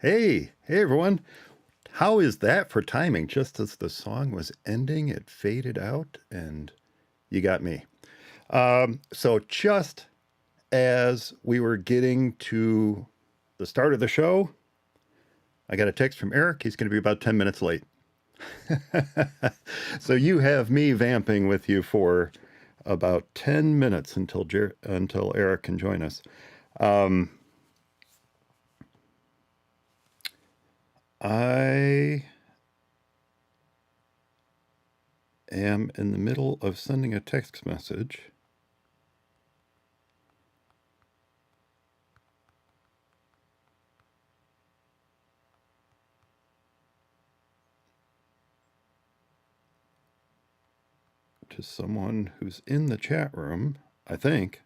Hey everyone. How is that for timing? Just as the song was ending, it faded out and you got me. So just as we were getting to the start of the show, I got a text from Eric. He's going to be about 10 minutes late. So you have me vamping with you for about 10 minutes until Eric can join us. I am in the middle of sending a text message. To someone who's in the chat room, I think.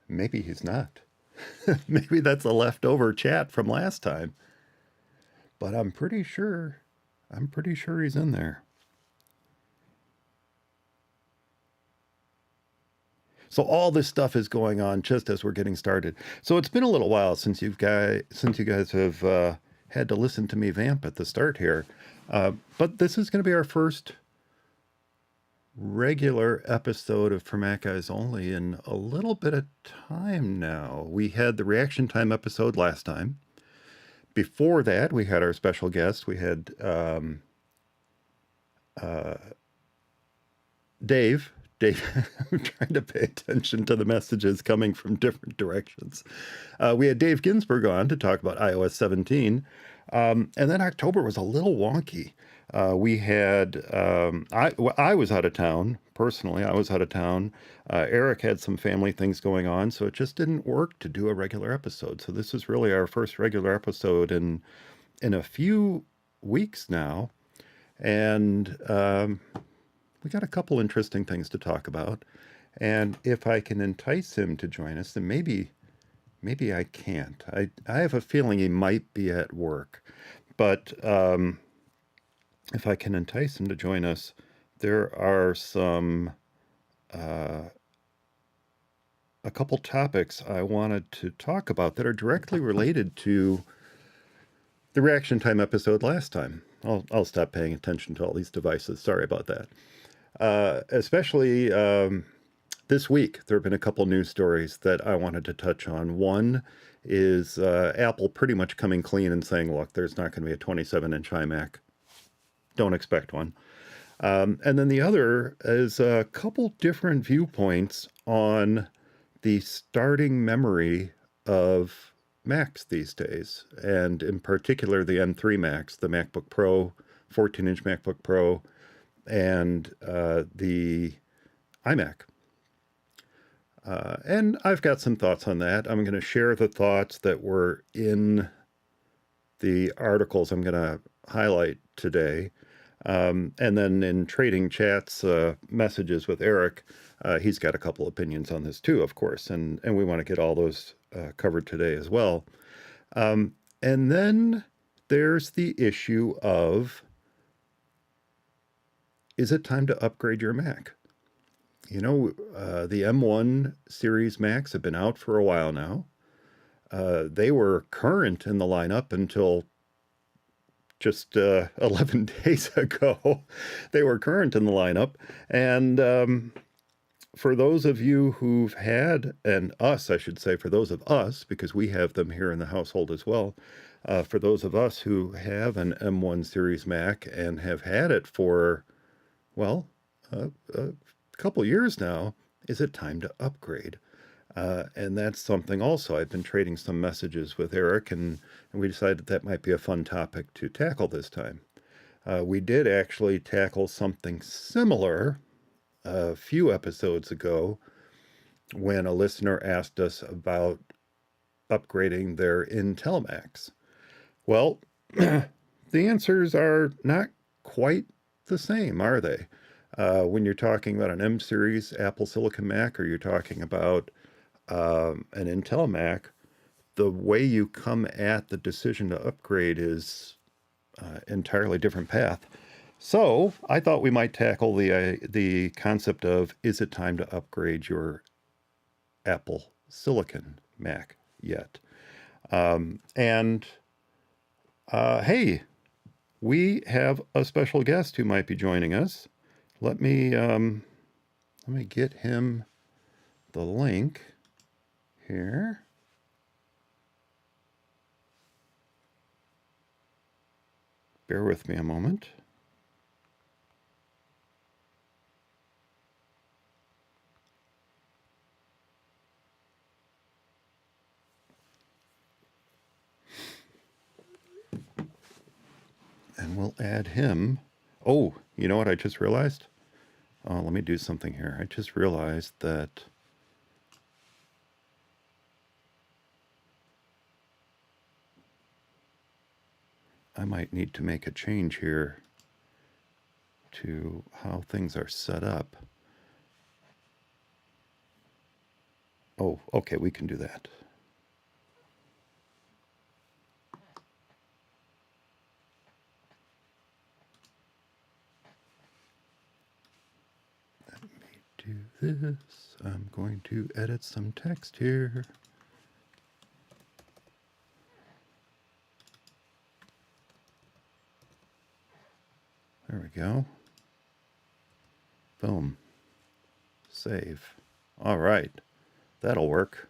Maybe he's not. Maybe that's a leftover chat from last time. But I'm pretty sure he's in there. So all this stuff is going on just as we're getting started. So it's been a little while since you guys have had to listen to me vamp at the start here. But this is going to be our first regular episode of For Mac Guys Only in a little bit of time now. We had the reaction time episode last time. Before that, we had our special guest. We had Dave. I'm trying to pay attention to the messages coming from different directions. We had Dave Ginsburg on to talk about iOS 17. And then October was a little wonky. We had, I was out of town, personally. I was out of town. Eric had some family things going on, so it just didn't work to do a regular episode. So this is really our first regular episode in a few weeks now. And we got a couple interesting things to talk about. And if I can entice him to join us, then maybe I can't. I have a feeling he might be at work. But if I can entice him to join us, there are a couple topics I wanted to talk about that are directly related to the reaction time episode last time. I'll stop paying attention to all these devices. Sorry about that. Especially this week, there have been a couple news stories that I wanted to touch on. One is Apple pretty much coming clean and saying, look, there's not going to be a 27-inch iMac. Don't expect one. And then the other is a couple different viewpoints on the starting memory of Macs these days, and in particular the M3 Macs, the MacBook Pro, 14-inch MacBook Pro, and the iMac. And I've got some thoughts on that. I'm going to share the thoughts that were in the articles I'm going to highlight today. And then in trading chats, messages with Eric, he's got a couple opinions on this too, of course, and we want to get all those covered today as well. And then there's the issue of, is it time to upgrade your Mac? You know, the M1 series Macs have been out for a while now. They were current in the lineup until just 11 days ago. They were current in the lineup. And for those of you who've had, and us, I should say, for those of us, because we have them here in the household as well, for those of us who have an M1 series Mac and have had it for, well, a couple years now, is it time to upgrade? And that's something also. I've been trading some messages with Eric, and we decided that might be a fun topic to tackle this time. We did actually tackle something similar a few episodes ago when a listener asked us about upgrading their Intel Macs. Well, the answers are not quite the same, are they? When you're talking about an M series Apple Silicon Mac, or you're talking about an Intel Mac, the way you come at the decision to upgrade is entirely different path. So I thought we might tackle the concept of, is it time to upgrade your Apple Silicon Mac yet? And hey, we have a special guest who might be joining us. Let me get him the link here. Bear with me a moment. And we'll add him. Oh, you know what I just realized? Oh, let me do something here. I just realized that I might need to make a change here to how things are set up. Oh, okay, we can do that. Let me do this. I'm going to edit some text here. There we go. Boom. Save. All right. That'll work.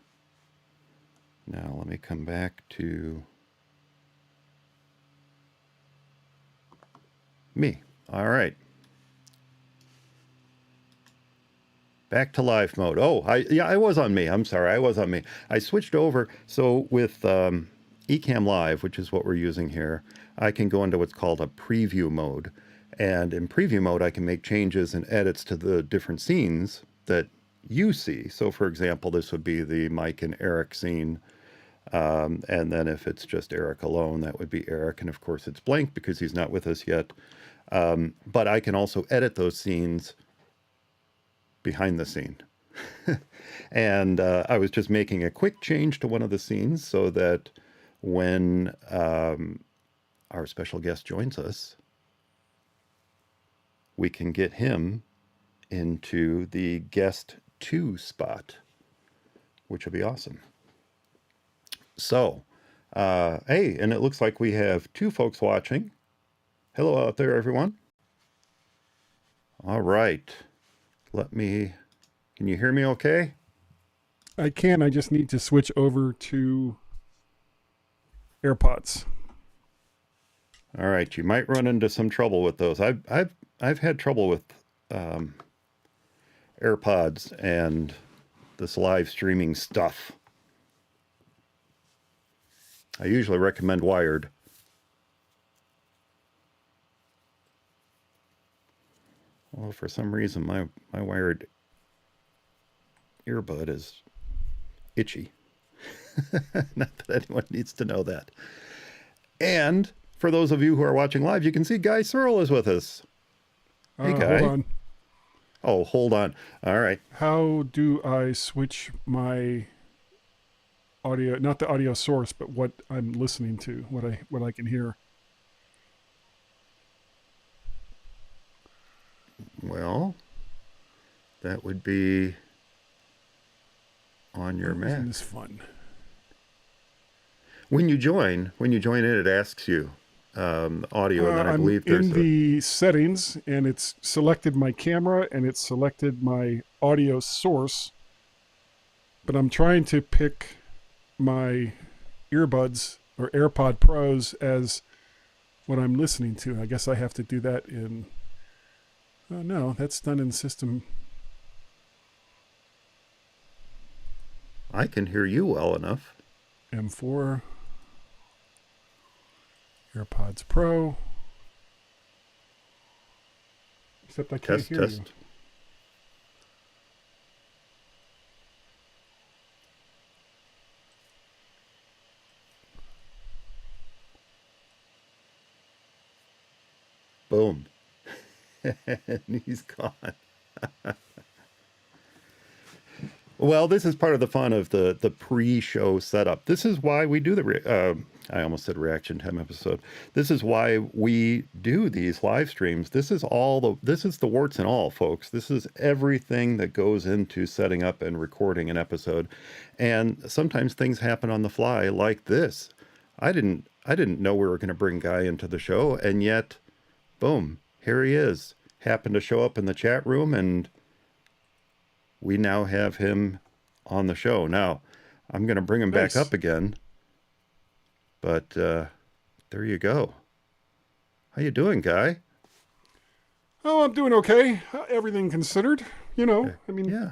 Now let me come back to me. All right. Back to live mode. Oh, I was on me. I'm sorry. I was on me. I switched over. So with Ecamm Live, which is what we're using here, I can go into what's called a preview mode. And in preview mode, I can make changes and edits to the different scenes that you see. So for example, this would be the Mike and Eric scene. And then if it's just Eric alone, that would be Eric. And of course, it's blank because he's not with us yet. But I can also edit those scenes behind the scene. And I was just making a quick change to one of the scenes so that when our special guest joins us, we can get him into the guest 2 spot, which will be awesome. So, hey, and it looks like we have 2 folks watching. Hello out there, everyone. All right. Can you hear me okay? I can. I just need to switch over to AirPods. All right. You might run into some trouble with those. I've had trouble with AirPods and this live streaming stuff. I usually recommend wired. Well, for some reason, my wired earbud is itchy. Not that anyone needs to know that. And for those of you who are watching live, you can see Guy Serle is with us. Hey, Guy. Hold on. Oh, hold on. All right. How do I switch my audio, not the audio source, but what I'm listening to, what I can hear? Well, that would be on your Mac. Isn't this fun? When you join in, it asks you audio, and then I believe I'm in the settings, and it's selected my camera, and it's selected my audio source, but I'm trying to pick my earbuds or AirPod Pros as what I'm listening to. I guess I have to do that in... Oh, no, that's done in system. I can hear you well enough. M4, AirPods Pro. Except I can't hear you. Boom. And he's gone. Well, this is part of the fun of the pre-show setup. This is why we do I almost said reaction time episode. This is why we do these live streams. This is the warts and all, folks. This is everything that goes into setting up and recording an episode. And sometimes things happen on the fly like this. I didn't know we were going to bring Guy into the show, and yet, boom, here he is. Happened to show up in the chat room, and we now have him on the show. Now, I'm going to bring him back up again, but there you go. How you doing, Guy? Oh, I'm doing okay. Everything considered, I mean, Yeah.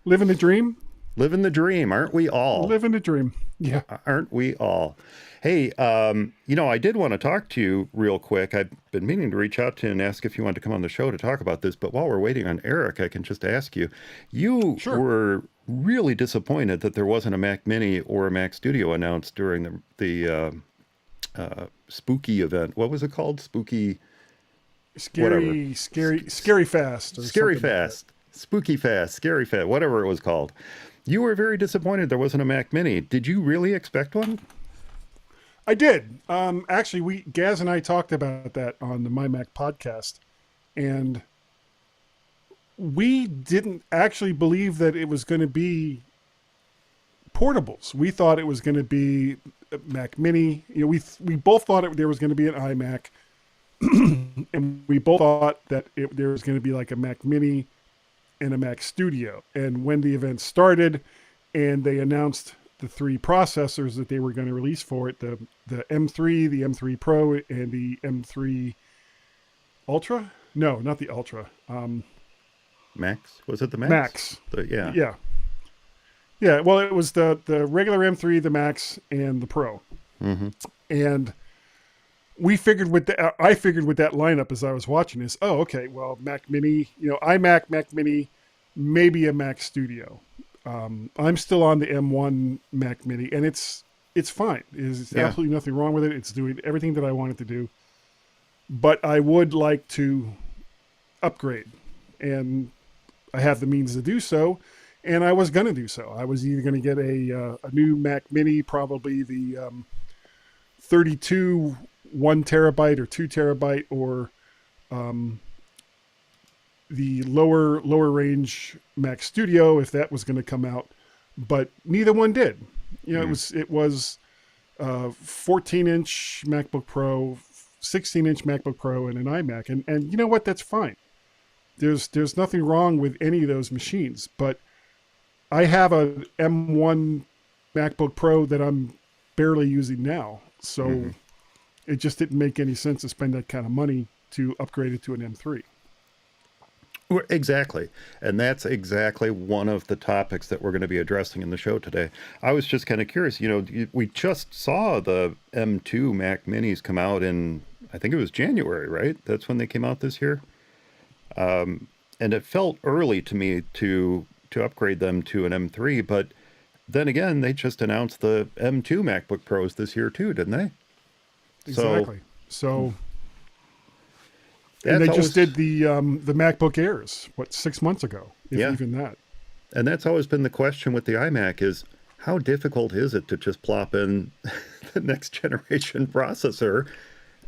living the dream. Living the dream, aren't we all? Living the dream. Yeah. Aren't we all? Hey, I did want to talk to you real quick. I've been meaning to reach out to you and ask if you wanted to come on the show to talk about this, but while we're waiting on Eric, I can just ask you. You Sure. were really disappointed that there wasn't a Mac Mini or a Mac Studio announced during the spooky event. What was it called? Spooky... Scary Fast. Or Scary something Fast. Spooky Fast. Scary Fast. Whatever it was called. You were very disappointed there wasn't a Mac Mini. Did you really expect one? I did. Actually, Gaz and I talked about that on the MyMac podcast, and we didn't actually believe that it was going to be portables. We thought it was going to be a Mac Mini. We both thought there was going to be an iMac, and we both thought that there was going to be like a Mac Mini and a Mac Studio. And when the event started, and they announced the three processors that they were going to release for it, the M3, the M3 Pro, and the M3 Ultra? No, not the Ultra. Max? Was it the Max? Max. Yeah. Yeah. Yeah, well, it was the regular M3, the Max, and the Pro. Mm-hmm. And I figured with that lineup as I was watching this, oh, okay, well, Mac Mini, iMac, Mac Mini, maybe a Mac Studio. I'm still on the M1 Mac Mini, and it's fine. There's absolutely nothing wrong with it. It's doing everything that I want it to do. But I would like to upgrade, and I have the means to do so, and I was going to do so. I was either going to get a new Mac Mini, probably the 32 1 terabyte or 2 terabyte, or the lower range Mac Studio, if that was going to come out, but neither one did. It was 14-inch MacBook Pro, 16-inch MacBook Pro, and an iMac, and you know what? That's fine. There's nothing wrong with any of those machines, but I have a M1 MacBook Pro that I'm barely using now, so it just didn't make any sense to spend that kind of money to upgrade it to an M3. Exactly. And that's exactly one of the topics that we're going to be addressing in the show today. I was just kind of curious, we just saw the M2 Mac Minis come out in, I think it was January, right? That's when they came out this year. And it felt early to me to upgrade them to an M3, but then again, they just announced the M2 MacBook Pros this year too, didn't they? Exactly. So and they just did the MacBook Airs, 6 months ago, if even that. And that's always been the question with the iMac is, how difficult is it to just plop in the next generation processor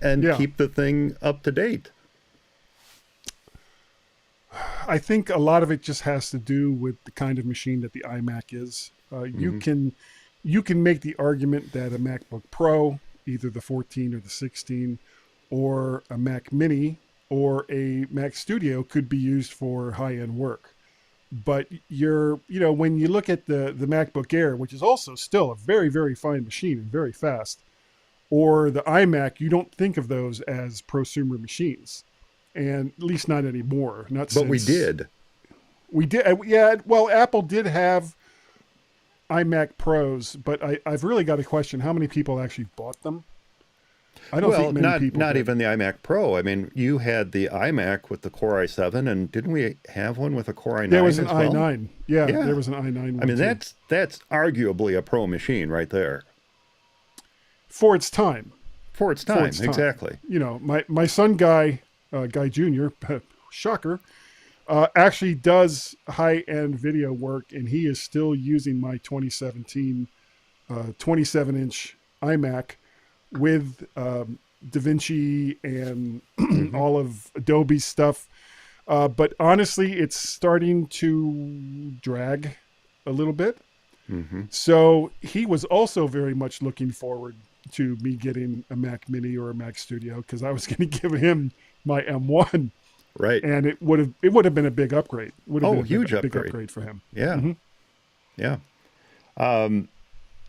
and keep the thing up to date? I think a lot of it just has to do with the kind of machine that the iMac is. You can make the argument that a MacBook Pro, either the 14 or the 16, or a Mac Mini or a Mac Studio could be used for high-end work. But when you look at the MacBook Air, which is also still a very, very fine machine and very fast, or the iMac, you don't think of those as prosumer machines. And at least not anymore. But we did. We did. Yeah. Well, Apple did have iMac Pros, but I've really got to question how many people actually bought them. I don't think many people. Not even the iMac Pro. I mean, you had the iMac with the Core i7, and didn't we have one with a Core i9? There was an i9. Well? Yeah, there was an i9. I mean, that's arguably a pro machine right there. For its time. For its time, exactly. My son Guy Jr., shocker, actually does high-end video work, and he is still using my 2017 27-inch iMac with DaVinci and Hmm. all of Adobe stuff. But honestly, it's starting to drag a little bit. Hmm. So he was also very much looking forward to me getting a Mac Mini or a Mac Studio because I was going to give him my M1, Right. and it would have been a big upgrade. Would have been Oh, a big huge big upgrade. upgrade for him. Yeah. Hmm. Yeah. Um,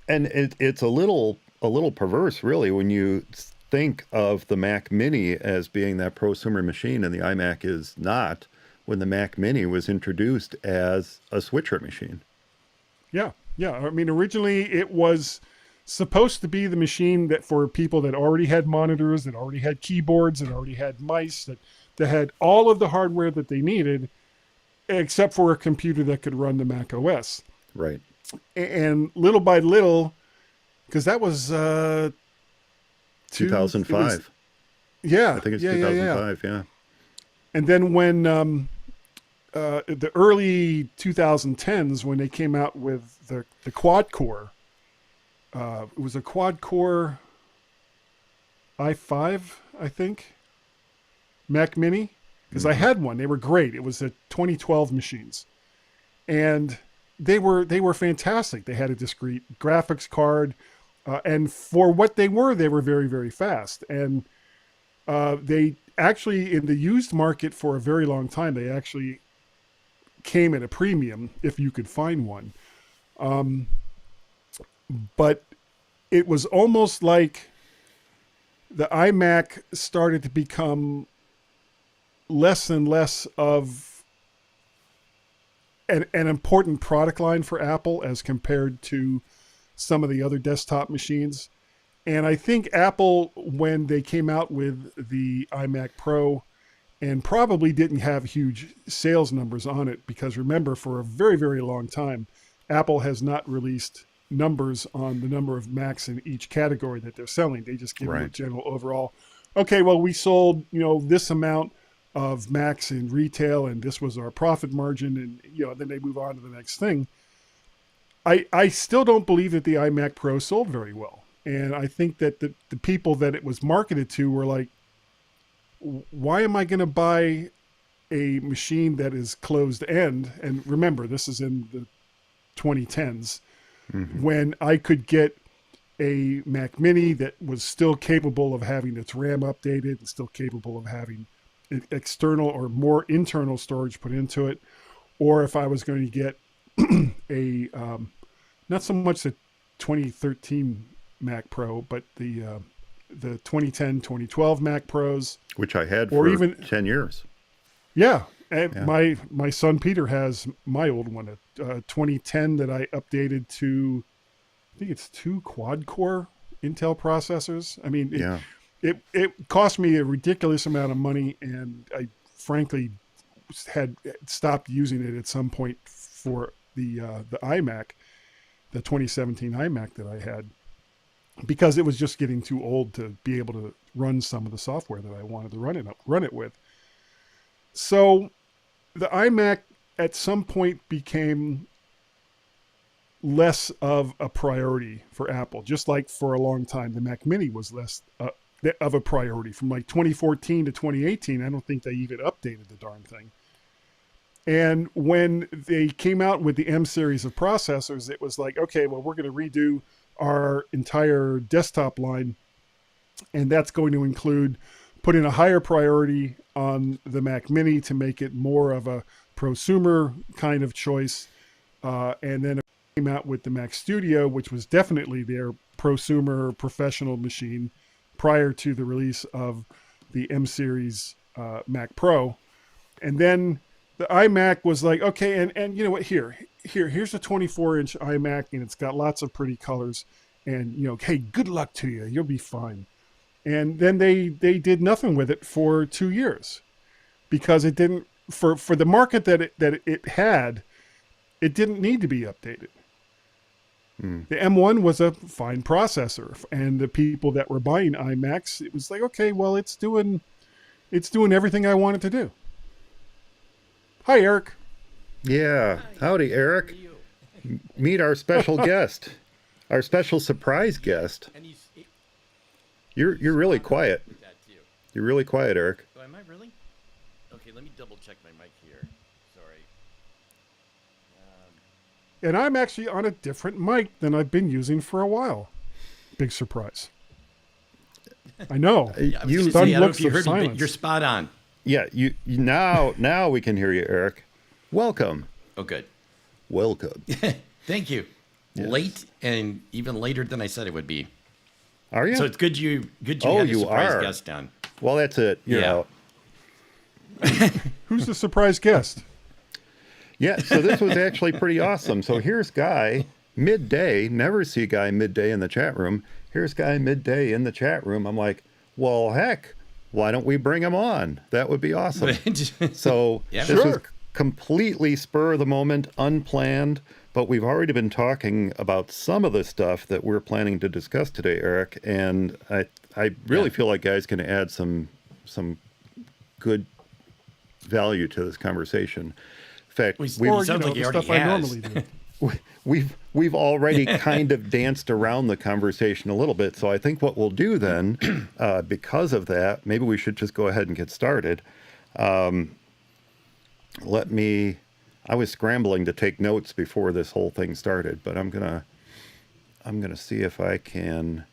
and it's a little perverse, really, when you think of the Mac Mini as being that prosumer machine, and the iMac is not. When the Mac Mini was introduced as a switcher machine. Yeah, yeah. I mean, originally it was supposed to be the machine that for people that already had monitors, that already had keyboards, that already had mice, that had all of the hardware that they needed, except for a computer that could run the Mac OS. Right. And little by little, because that was it was 2005. I yeah, think it's yeah, yeah, yeah. 2005. Yeah. And then when the early 2010s, when they came out with the quad core, it was a quad core i5, I think, Mac Mini, because I Hmm. had one. They were great. It was the 2012 machines, and they were fantastic. They had a discrete graphics card, and for what they were very very fast. And they actually in the used market for a very long time, they actually came at a premium if you could find one. But it was almost like the iMac started to become less and less of an important product line for Apple as compared to some of the other desktop machines. And I think Apple, when they came out with the iMac Pro, and probably didn't have huge sales numbers on it, because remember, for a very, very long time, Apple has not released numbers on the number of Macs in each category that they're selling. They just give you a Right. general overall, okay, well, we sold, this amount of Macs in retail, and this was our profit margin, and then they move on to the next thing. I still don't believe that the iMac Pro sold very well. And I think that the people that it was marketed to were like, why am I going to buy a machine that is closed end? And remember, this is in the 2010s, Hmm. when I could get a Mac Mini that was still capable of having its RAM updated and still capable of having external or more internal storage put into it. Or if I was going to get a, not so much the 2013 Mac Pro, but the 2010, 2012 Mac Pros, Which I had or for even 10 years. yeah. And Yeah. my son Peter has my old one, a 2010 that I updated to. I think it's two quad core Intel processors. I mean, Yeah. it cost me a ridiculous amount of money, and I frankly had stopped using it at some point for the iMac, the 2017 iMac that I had, because it was just getting too old to be able to run some of the software that I wanted to run it with. So the iMac at some point became less of a priority for Apple, just like for a long time the Mac Mini was less of a priority. From like 2014 to 2018, I don't think they even updated the darn thing. And when they came out with the M series of processors, it was like, okay, well, we're going to redo our entire desktop line, and that's going to include putting a higher priority on the Mac Mini to make it more of a prosumer kind of choice. And then it came out with the Mac Studio, which was definitely their prosumer professional machine prior to the release of the M series Mac Pro. And then the iMac was like, okay, and you know what? Here's a 24-inch iMac, and it's got lots of pretty colors. And hey, good luck to you. You'll be fine. And then they did nothing with it for 2 years, because it didn't, for the market that it had, it didn't need to be updated. Mm. The M1 was a fine processor, and the people that were buying iMacs, it was like, okay, well, it's doing everything I want it to do. Hi, Eric. Yeah. Howdy, Eric. Meet our special guest, our special surprise guest. And You're really spot on quiet. with that too. You're really quiet, Eric. Oh, am I really? Okay, let me double check my mic here. Sorry. And I'm actually on a different mic than I've been using for a while. Big surprise. I know. Yeah, I was You- gonna Stunned say, I don't know looks if you of heard me, but silence. you're spot on. Yeah. Now we can hear you, Eric. Welcome. Oh, good. Welcome. Thank you. Yes. Late and even later than I said it would be. Are you? So it's good you Oh, had a you surprise are. guest on. Well, that's it. You're Yeah. out. Who's the surprise guest? Yeah. So this was actually pretty awesome. So here's Guy midday. Never see Guy midday in the chat room. Here's Guy midday in the chat room. I'm like, well, heck, why don't we bring him on? That would be awesome. So Yeah, this was sure. completely spur of the moment, unplanned, but we've already been talking about some of the stuff that we're planning to discuss today, Eric. And I really Yeah. feel like Guy's going to add some good value to this conversation. In fact, Well, we've, Or, sounds like the he already stuff I has. normally do. we've already kind of danced around the conversation a little bit. So I think what we'll do then, because of that, maybe we should just go ahead and get started. I was scrambling to take notes before this whole thing started, but I'm gonna see if I can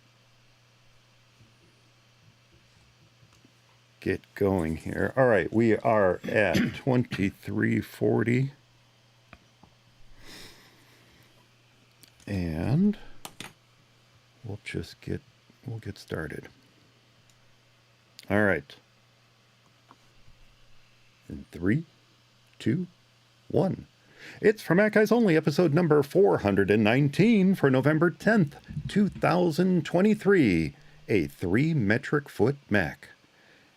get going here. All right, we are at 2340. And we'll get started. All right. In 3, 2, 1. It's For Mac Guys Only, episode number 419 for November 10th, 2023. A 3 metric foot Mac.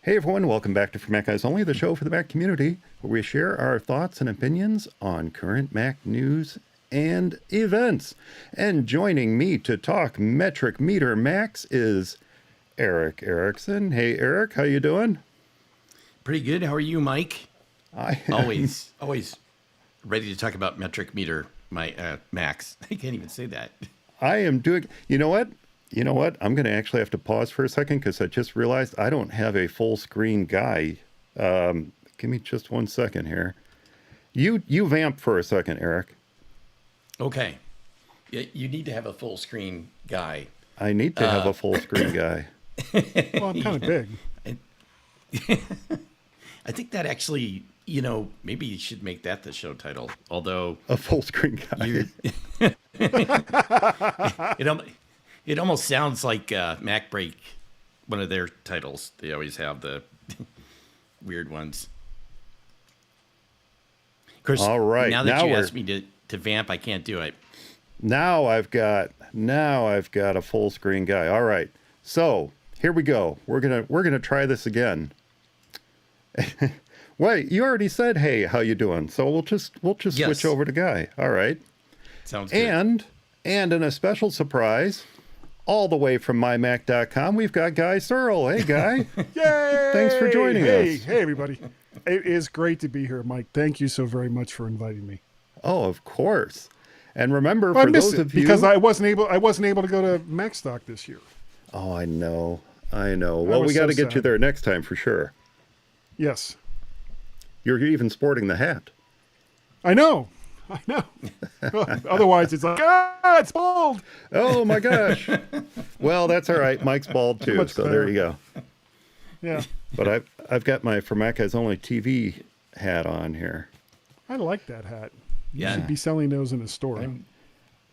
Hey everyone, welcome back to For Mac Guys Only, the show for the Mac community, where we share our thoughts and opinions on current Mac news and events. And joining me to talk metric meter Macs is Eric Erickson. Hey Eric, how you doing? Pretty good. How are you, Mike? I Always ready to talk about metric meter, my Max. I can't even say that. I am doing. You know what? I'm going to actually have to pause for a second because I just realized I don't have a full screen Guy. Give me just 1 second here. You vamp for a second, Eric. Okay. You need to have a full screen guy. I need to have a full screen Guy. Well, I'm kind of big. I think that actually, maybe you should make that the show title. Although A full screen Guy. you, it almost sounds like MacBreak, one of their titles. They always have the weird ones. Of course, All right, now that now you we're- asked me to vamp, I can't do it. Now I've got a full screen Guy. All right. So here we go. We're gonna try this again. Wait, you already said, hey, how you doing? So we'll just Yes. switch over to Guy. All right. Sounds good. And in a special surprise, all the way from mymac.com, we've got Guy Serle. Hey, Guy. Yay! Thanks for joining us. Hey, everybody. It is great to be here, Mike. Thank you so very much for inviting me. Oh, of course. And remember, I for missed those it of you, because I wasn't able to go to MacStock this year. oh, I know. Well, was we got to so get you sad. there next time for sure. Yes, You're even sporting the hat. I know. Otherwise, it's like, it's bald. Oh my gosh. Well, that's all right. Mike's bald too, Much so better. there you go. Yeah, But I've got my For Mac Guys Only TV hat on here. I like that hat. You Yeah. should be selling those in a store.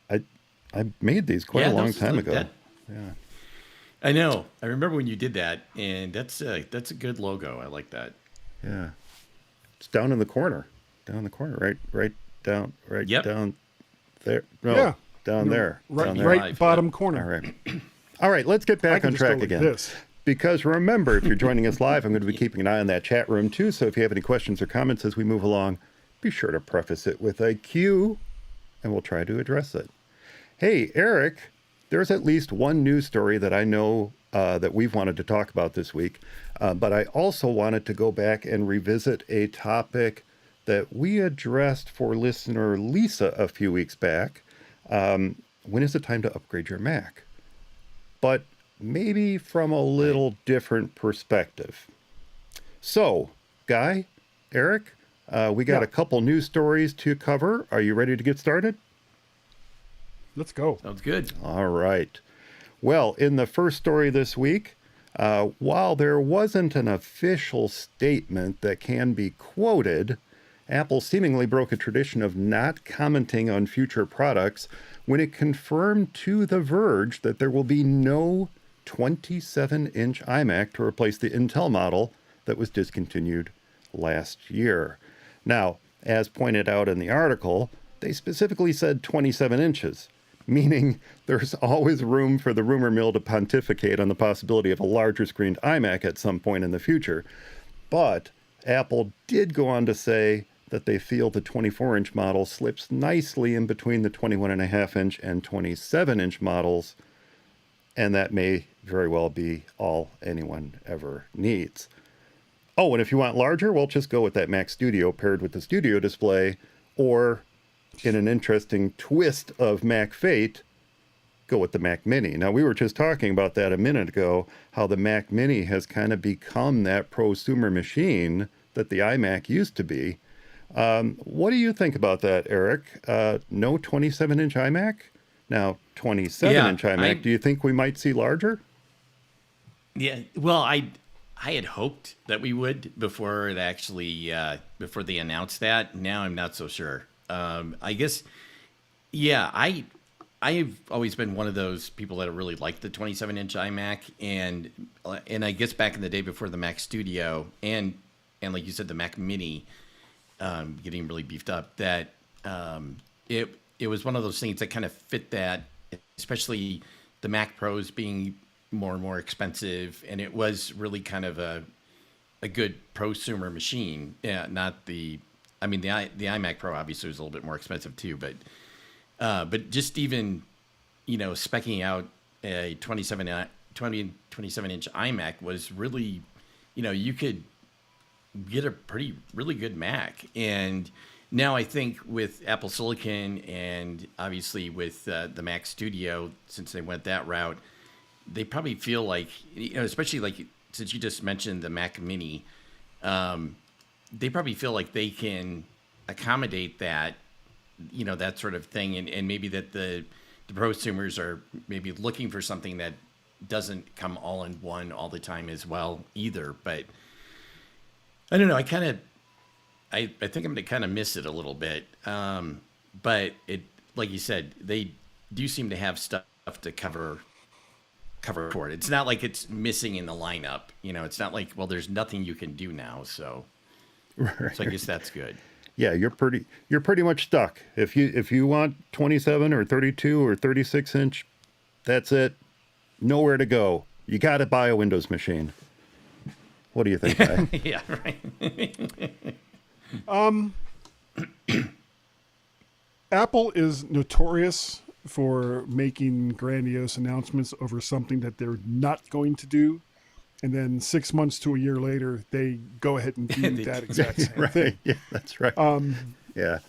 I made these quite a long those time look ago. that- Yeah. I know. I remember when you did that, and that's a good logo. I like that. Yeah. It's down in the corner. Down in the corner. Right down Yep. down there. No, Yeah. down there. Right, Down there. right Live, bottom All corner. right. All right, let's get I back can on just go track like again. this. Because remember, if you're joining us live, I'm going to be keeping an eye on that chat room too. So if you have any questions or comments as we move along, be sure to preface it with a Q and we'll try to address it. Hey, Eric, there's at least one news story that I know that we've wanted to talk about this week. But I also wanted to go back and revisit a topic that we addressed for listener Lisa a few weeks back. When is it time to upgrade your Mac? But maybe from a Right. little different perspective. So, Guy, Eric, we got Yeah, a couple news stories to cover. Are you ready to get started? let's go. Sounds good. All right. Well, in the first story this week, while there wasn't an official statement that can be quoted, Apple seemingly broke a tradition of not commenting on future products when it confirmed to The Verge that there will be no 27-inch iMac to replace the Intel model that was discontinued last year. Now, as pointed out in the article, they specifically said 27 inches, meaning there's always room for the rumor mill to pontificate on the possibility of a larger screened iMac at some point in the future. But Apple did go on to say that they feel the 24-inch model slips nicely in between the 21.5-inch and 27-inch models, and that may very well be all anyone ever needs. Oh, and if you want larger, well, just go with that Mac Studio paired with the Studio display, or in an interesting twist of Mac fate, go with the Mac Mini. Now, we were just talking about that a minute ago, how the Mac Mini has kind of become that prosumer machine that the iMac used to be. What do you think about that, Eric? No 27-inch iMac? Now, 27-inch iMac, do you think we might see larger? Yeah. Well, I had hoped that we would before it actually before they announced that. Now I'm not so sure. I guess, yeah. I've always been one of those people that really liked the 27-inch iMac, and I guess back in the day before the Mac Studio and like you said, the Mac Mini getting really beefed up, that it was one of those things that kind of fit that, especially the Mac Pros being more and more expensive, and it was really kind of a good prosumer machine. Yeah, not the. I mean, the iMac Pro obviously was a little bit more expensive too, but just even, specking out a 27-inch iMac was really, you could get a really good Mac. And now I think with Apple Silicon and obviously with the Mac Studio, since they went that route, they probably feel like, especially like since you just mentioned the Mac Mini, they probably feel like they can accommodate that, that sort of thing, and maybe that the prosumers are maybe looking for something that doesn't come all in one all the time as well either. But I don't know. I think I'm going to kind of miss it a little bit. But it, like you said, they do seem to have stuff to cover for it. It's not like it's missing in the lineup. It's not like, well, there's nothing you can do now. So I guess that's good. Yeah, you're pretty much stuck. If you want 27 or 32 or 36-inch, that's it. Nowhere to go. You got to buy a Windows machine. What do you think, Guy? Yeah, right. Apple is notorious for making grandiose announcements over something that they're not going to do, and then 6 months to a year later, they go ahead and do that exact same Right. thing. Yeah, that's right. Yeah.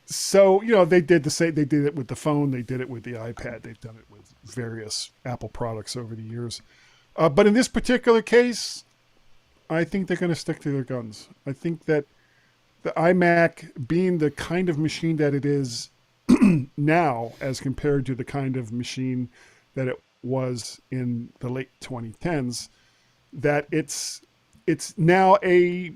So they did the same. They did it with the phone. They did it with the iPad. They've done it with various Apple products over the years. But in this particular case, I think they're going to stick to their guns. I think that the iMac, being the kind of machine that it is now, as compared to the kind of machine that it was in the late 2010s, that it's now a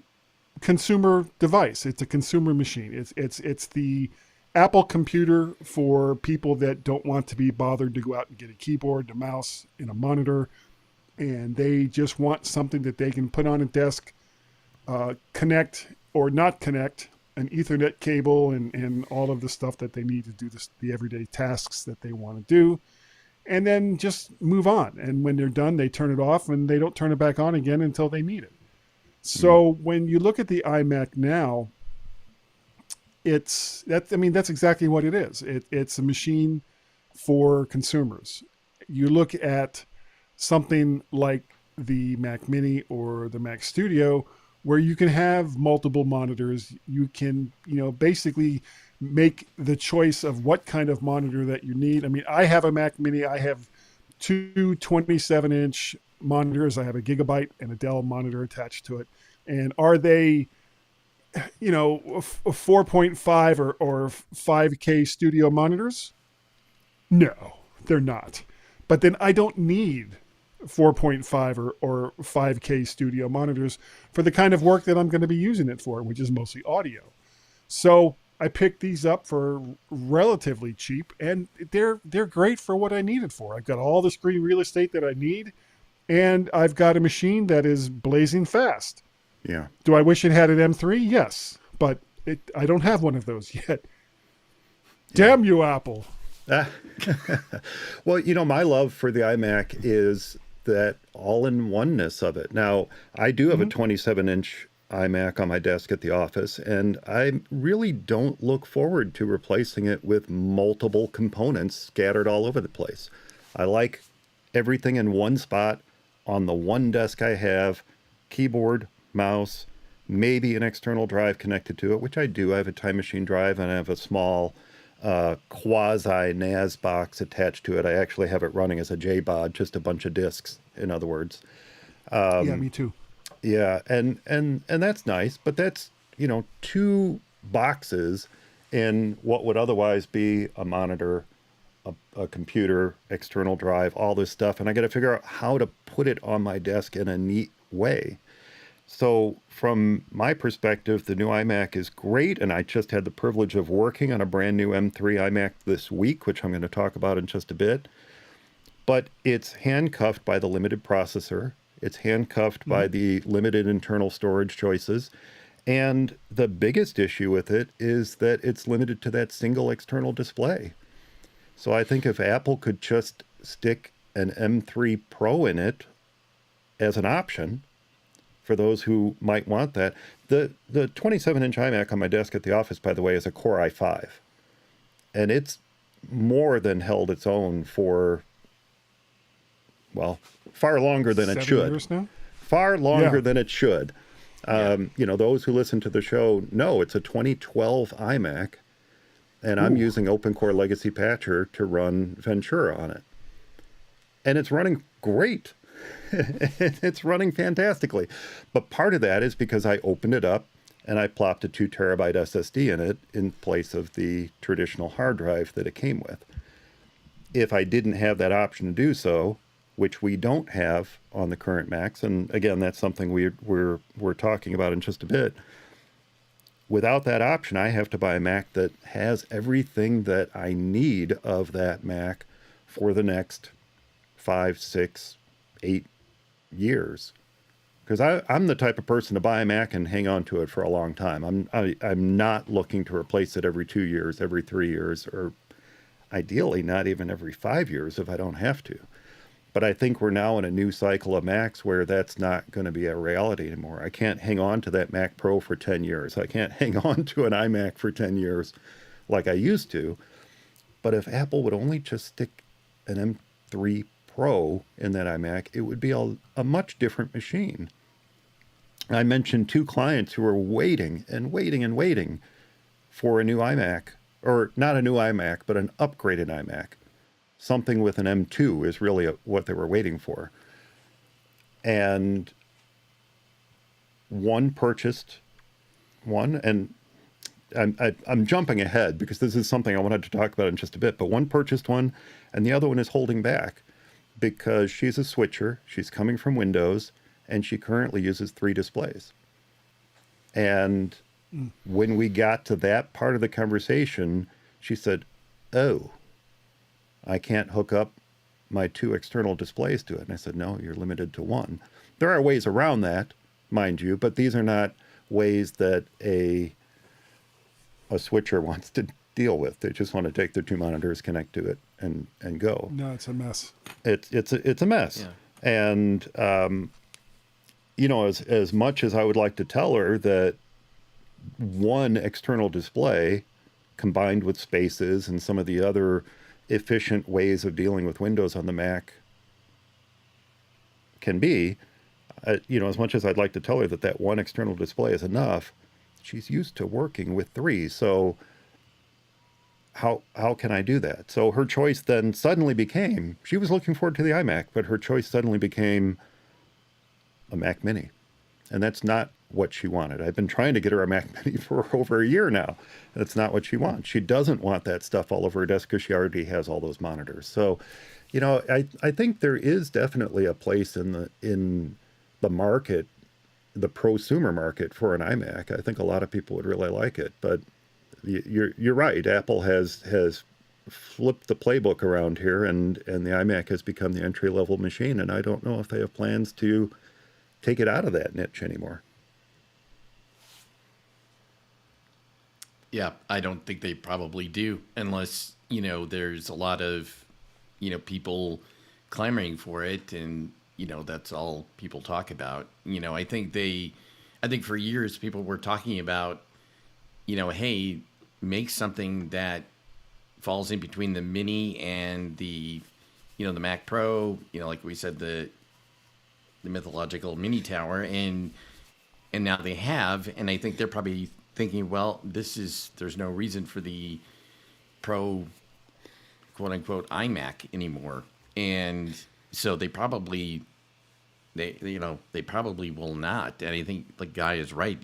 consumer device. It's a consumer machine. It's the Apple computer for people that don't want to be bothered to go out and get a keyboard, a mouse, and a monitor, and they just want something that they can put on a desk, connect or not connect an Ethernet cable and all of the stuff that they need to do the everyday tasks that they want to do, and then just move on. And when they're done, they turn it off and they don't turn it back on again until they need it. So when you look at the iMac now, that's exactly what it is. It's a machine for consumers. You look at something like the Mac Mini or the Mac Studio, where you can have multiple monitors. You can, basically make the choice of what kind of monitor that you need. I mean, I have a Mac Mini. I have two 27-inch monitors. I have a Gigabyte and a Dell monitor attached to it. And are they, 4.5 or 5K studio monitors? No, they're not. But then I don't need 4.5 or 5K studio monitors for the kind of work that I'm going to be using it for, which is mostly audio. So I picked these up for relatively cheap, and they're great for what I need it for. I've got all the screen real estate that I need, and I've got a machine that is blazing fast. Yeah. Do I wish it had an M3? Yes, but I don't have one of those yet. Damn you, Apple. Well, my love for the iMac is that all-in-oneness of it. Now, I do have a 27-inch iMac on my desk at the office, and I really don't look forward to replacing it with multiple components scattered all over the place. I like everything in one spot on the one desk I have, keyboard, mouse, maybe an external drive connected to it, which I do. I have a Time Machine drive, and I have a small quasi NAS box attached to it. I actually have it running as a JBOD, just a bunch of disks, in other words. Yeah, me too. Yeah, and that's nice, but that's, two boxes in what would otherwise be a monitor, a computer, external drive, all this stuff, and I got to figure out how to put it on my desk in a neat way. So from my perspective, the new iMac is great, and I just had the privilege of working on a brand new M3 iMac this week, which I'm going to talk about in just a bit. But it's handcuffed by the limited processor. It's handcuffed by the limited internal storage choices. And the biggest issue with it is that it's limited to that single external display. So I think if Apple could just stick an M3 Pro in it as an option for those who might want that. The 27-inch iMac on my desk at the office, by the way, is a Core i5. And it's more than held its own for, well, far longer than it 7 should. years now? Far longer than it should. Those who listen to the show know it's a 2012 iMac, and I'm using OpenCore Legacy Patcher to run Ventura on it. And it's running great. It's running fantastically. But part of that is because I opened it up and I plopped a 2 terabyte SSD in it in place of the traditional hard drive that it came with. If I didn't have that option to do so, which we don't have on the current Macs, and again, that's something we're talking about in just a bit. Without that option, I have to buy a Mac that has everything that I need of that Mac for the next 5, 6, 8 years, because I'm the type of person to buy a Mac and hang on to it for a long time. I'm not looking to replace it every 2 years, every 3 years, or ideally not even every 5 years if I don't have to. But I think we're now in a new cycle of Macs where that's not going to be a reality anymore. I can't hang on to that Mac Pro for 10 years. I can't hang on to an iMac for 10 years like I used to. But if Apple would only just stick an M3 Pro in that iMac, it would be a much different machine. I mentioned 2 clients who were waiting and waiting and waiting for a new iMac, or not a new iMac, but an upgraded iMac. Something with an M2 is really what they were waiting for. And one purchased one, and I'm jumping ahead because this is something I wanted to talk about in just a bit, but one purchased one and the other one is holding back because she's a switcher, she's coming from Windows, and she currently uses 3 displays. And when we got to that part of the conversation, she said, "Oh, I can't hook up my 2 external displays to it." And I said, "No, you're limited to 1. There are ways around that, mind you, but these are not ways that a switcher wants to deal with. They just want to take their 2 monitors, connect to it, and go. No, it's a mess. It's a mess. Yeah. And as much as I would like to tell her that one external display combined with spaces and some of the other efficient ways of dealing with Windows on the Mac can be, as much as I'd like to tell her that that one external display is enough, she's used to working with three. So how can I do that? So her choice then suddenly became, she was looking forward to the iMac, but her choice suddenly became a Mac Mini. And that's not what she wanted. I've been trying to get her a Mac Mini for over a year now. That's not what she wants. She doesn't want that stuff all over her desk because she already has all those monitors. So, I think there is definitely a place in the market, the prosumer market for an iMac. I think a lot of people would really like it. But you're right. Apple has flipped the playbook around here, and the iMac has become the entry level machine. And I don't know if they have plans to take it out of that niche anymore. Yeah, I don't think they probably do, unless, there's a lot of, people clamoring for it, and, that's all people talk about. I think for years people were talking about, hey, make something that falls in between the Mini and the Mac Pro, like we said, the mythological Mini Tower, and now they have, and I think they're probably thinking, well, there's no reason for the Pro, quote unquote, iMac anymore, and so they probably will not. And I think the guy is right.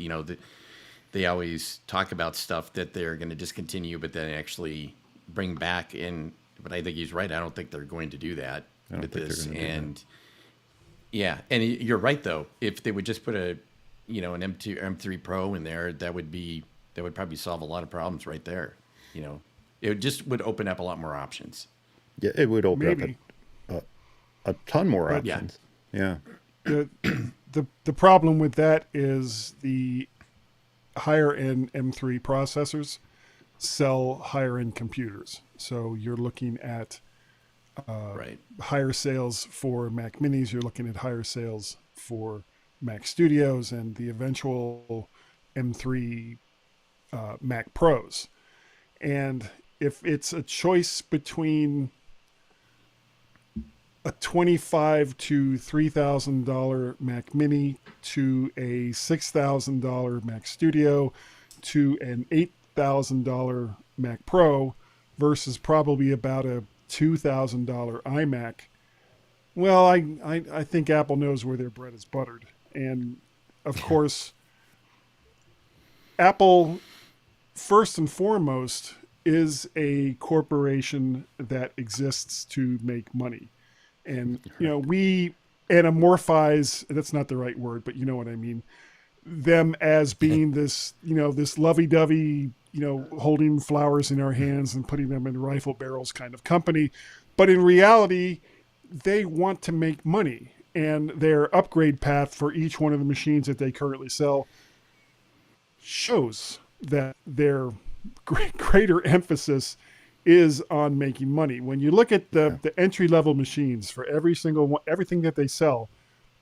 They always talk about stuff that they're going to discontinue, but then actually bring back in. But I think he's right. I don't think they're going to do that with this. And yeah, and you're right though. If they would just put an M2 M3 Pro in there, that would probably solve a lot of problems right there. It just would open up a lot more options. Yeah, it would open Maybe. up a ton more options. Yeah. The problem with that is the higher end M3 processors sell higher end computers. So you're looking at Right. higher sales for Mac Minis. You're looking at higher sales for Mac Studios and the eventual M3 Mac Pros. And if it's a choice between a $25,000 to $3,000 Mac Mini to a $6,000 Mac Studio to an $8,000 Mac Pro versus probably about a $2,000 iMac, well, I think Apple knows where their bread is buttered. And of course, Apple, first and foremost, is a corporation that exists to make money. And, we anamorphize, that's not the right word, but you know what I mean, them as being this, this lovey-dovey, holding flowers in our hands and putting them in rifle barrels kind of company. But in reality, they want to make money. And their upgrade path for each one of the machines that they currently sell shows that their greater emphasis is on making money. When you look at the entry-level machines for every single one, everything that they sell,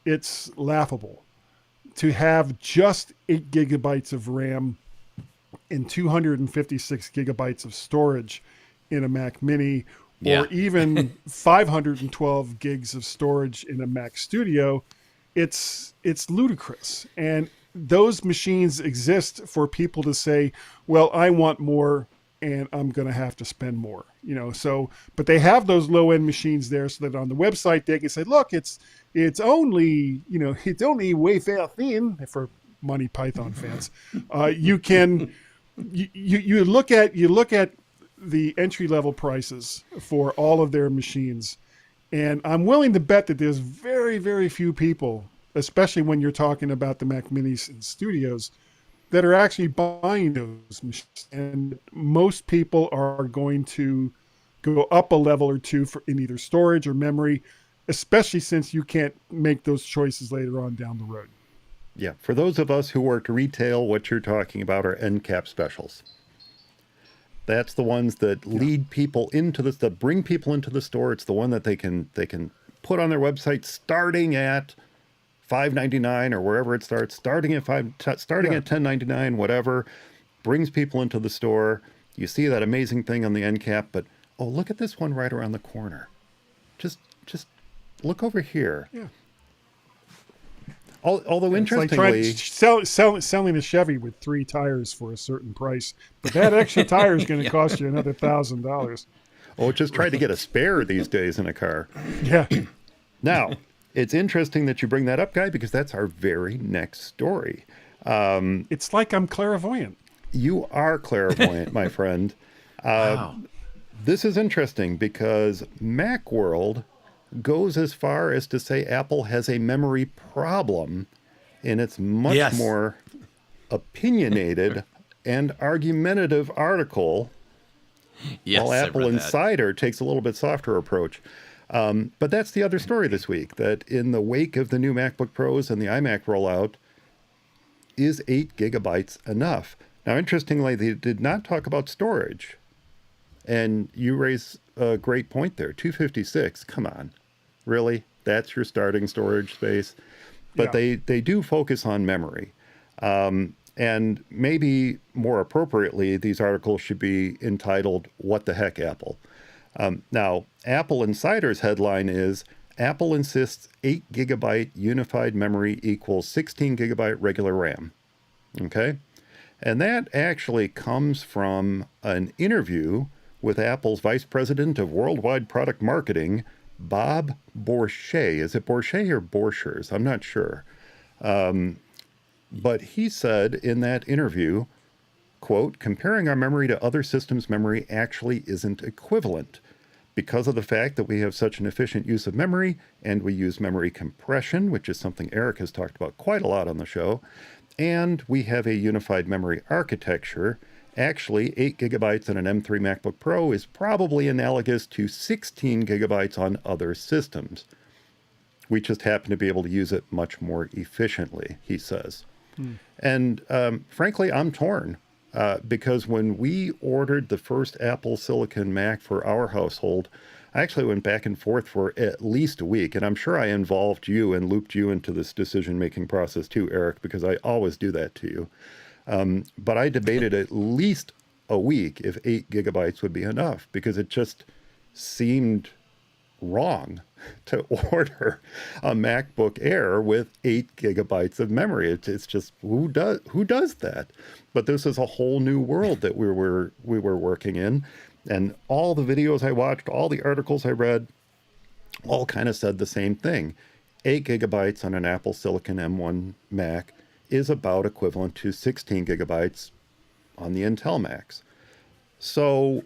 it's laughable. To have just 8 gigabytes of RAM and 256 gigabytes of storage in a Mac Mini, or even 512 gigs of storage in a Mac Studio, it's ludicrous. And those machines exist for people to say, well, I want more and I'm going to have to spend more, but they have those low end machines there so that on the website they can say, look, it's only, it's only wafer thin for Monty Python fans. You can, you look at the entry level prices for all of their machines. And I'm willing to bet that there's very, very few people, especially when you're talking about the Mac Minis and Studios, that are actually buying those machines. And most people are going to go up a level or two in either storage or memory, especially since you can't make those choices later on down the road. Yeah. For those of us who work retail, what you're talking about are end cap specials. That's the ones that lead people into this, that bring people into the store. It's the one that they can put on their website starting at $5.99 or wherever it starts, starting at $10.99, whatever, brings people into the store. You see that amazing thing on the end cap, but oh, look at this one right around the corner. Just look over here. Yeah. Although It's like trying interestingly, selling a Chevy with 3 tires for a certain price, but that extra tire is going to Yeah. cost you another $1,000. just try to get Right. a spare these days in a car. Yeah, Now, it's interesting that you bring that up, Guy, because that's our very next story. it's like I'm clairvoyant. You are clairvoyant, my friend. Wow. This is interesting because Macworld goes as far as to say Apple has a memory problem in its much Yes. more opinionated and argumentative article, while Yes, I Apple read that. Insider takes a little bit softer approach. But that's the other story this week, that in the wake of the new MacBook Pros and the iMac rollout, is 8 gigabytes enough? Now, interestingly, they did not talk about storage. And you raise a great point there. 256, come on. Really? That's your starting storage space? But Yeah. they do focus on memory. And maybe more appropriately, these articles should be entitled, What the Heck, Apple? Now, Apple Insider's headline is, Apple insists 8 gigabyte unified memory equals 16 gigabyte regular RAM. Okay? And that actually comes from an interview with Apple's Vice President of Worldwide Product Marketing, Bob Borchet. Is it Borchet or Borchers? I'm not sure. But he said in that interview, quote, comparing our memory to other systems' memory actually isn't equivalent. Because of the fact that we have such an efficient use of memory, and we use memory compression, which is something Eric has talked about quite a lot on the show, and we have a unified memory architecture, actually 8 gigabytes on an M3 MacBook Pro is probably analogous to 16 gigabytes on other systems. We just happen to be able to use it much more efficiently, he says. And frankly, I'm torn. Because when we ordered the first Apple Silicon Mac for our household, I actually went back and forth for at least a week. And I'm sure I involved you and looped you into this decision-making process too, Eric, because I always do that to you. But I debated at least a week if 8 gigabytes would be enough, because it just seemed wrong to order a MacBook Air with 8 gigabytes of memory. It's just, who does that? But this is a whole new world that we were working in, and all the videos I watched, all the articles I read, all kind of said the same thing. 8 gigabytes on an Apple Silicon M1 Mac is about equivalent to 16 gigabytes on the Intel Macs. So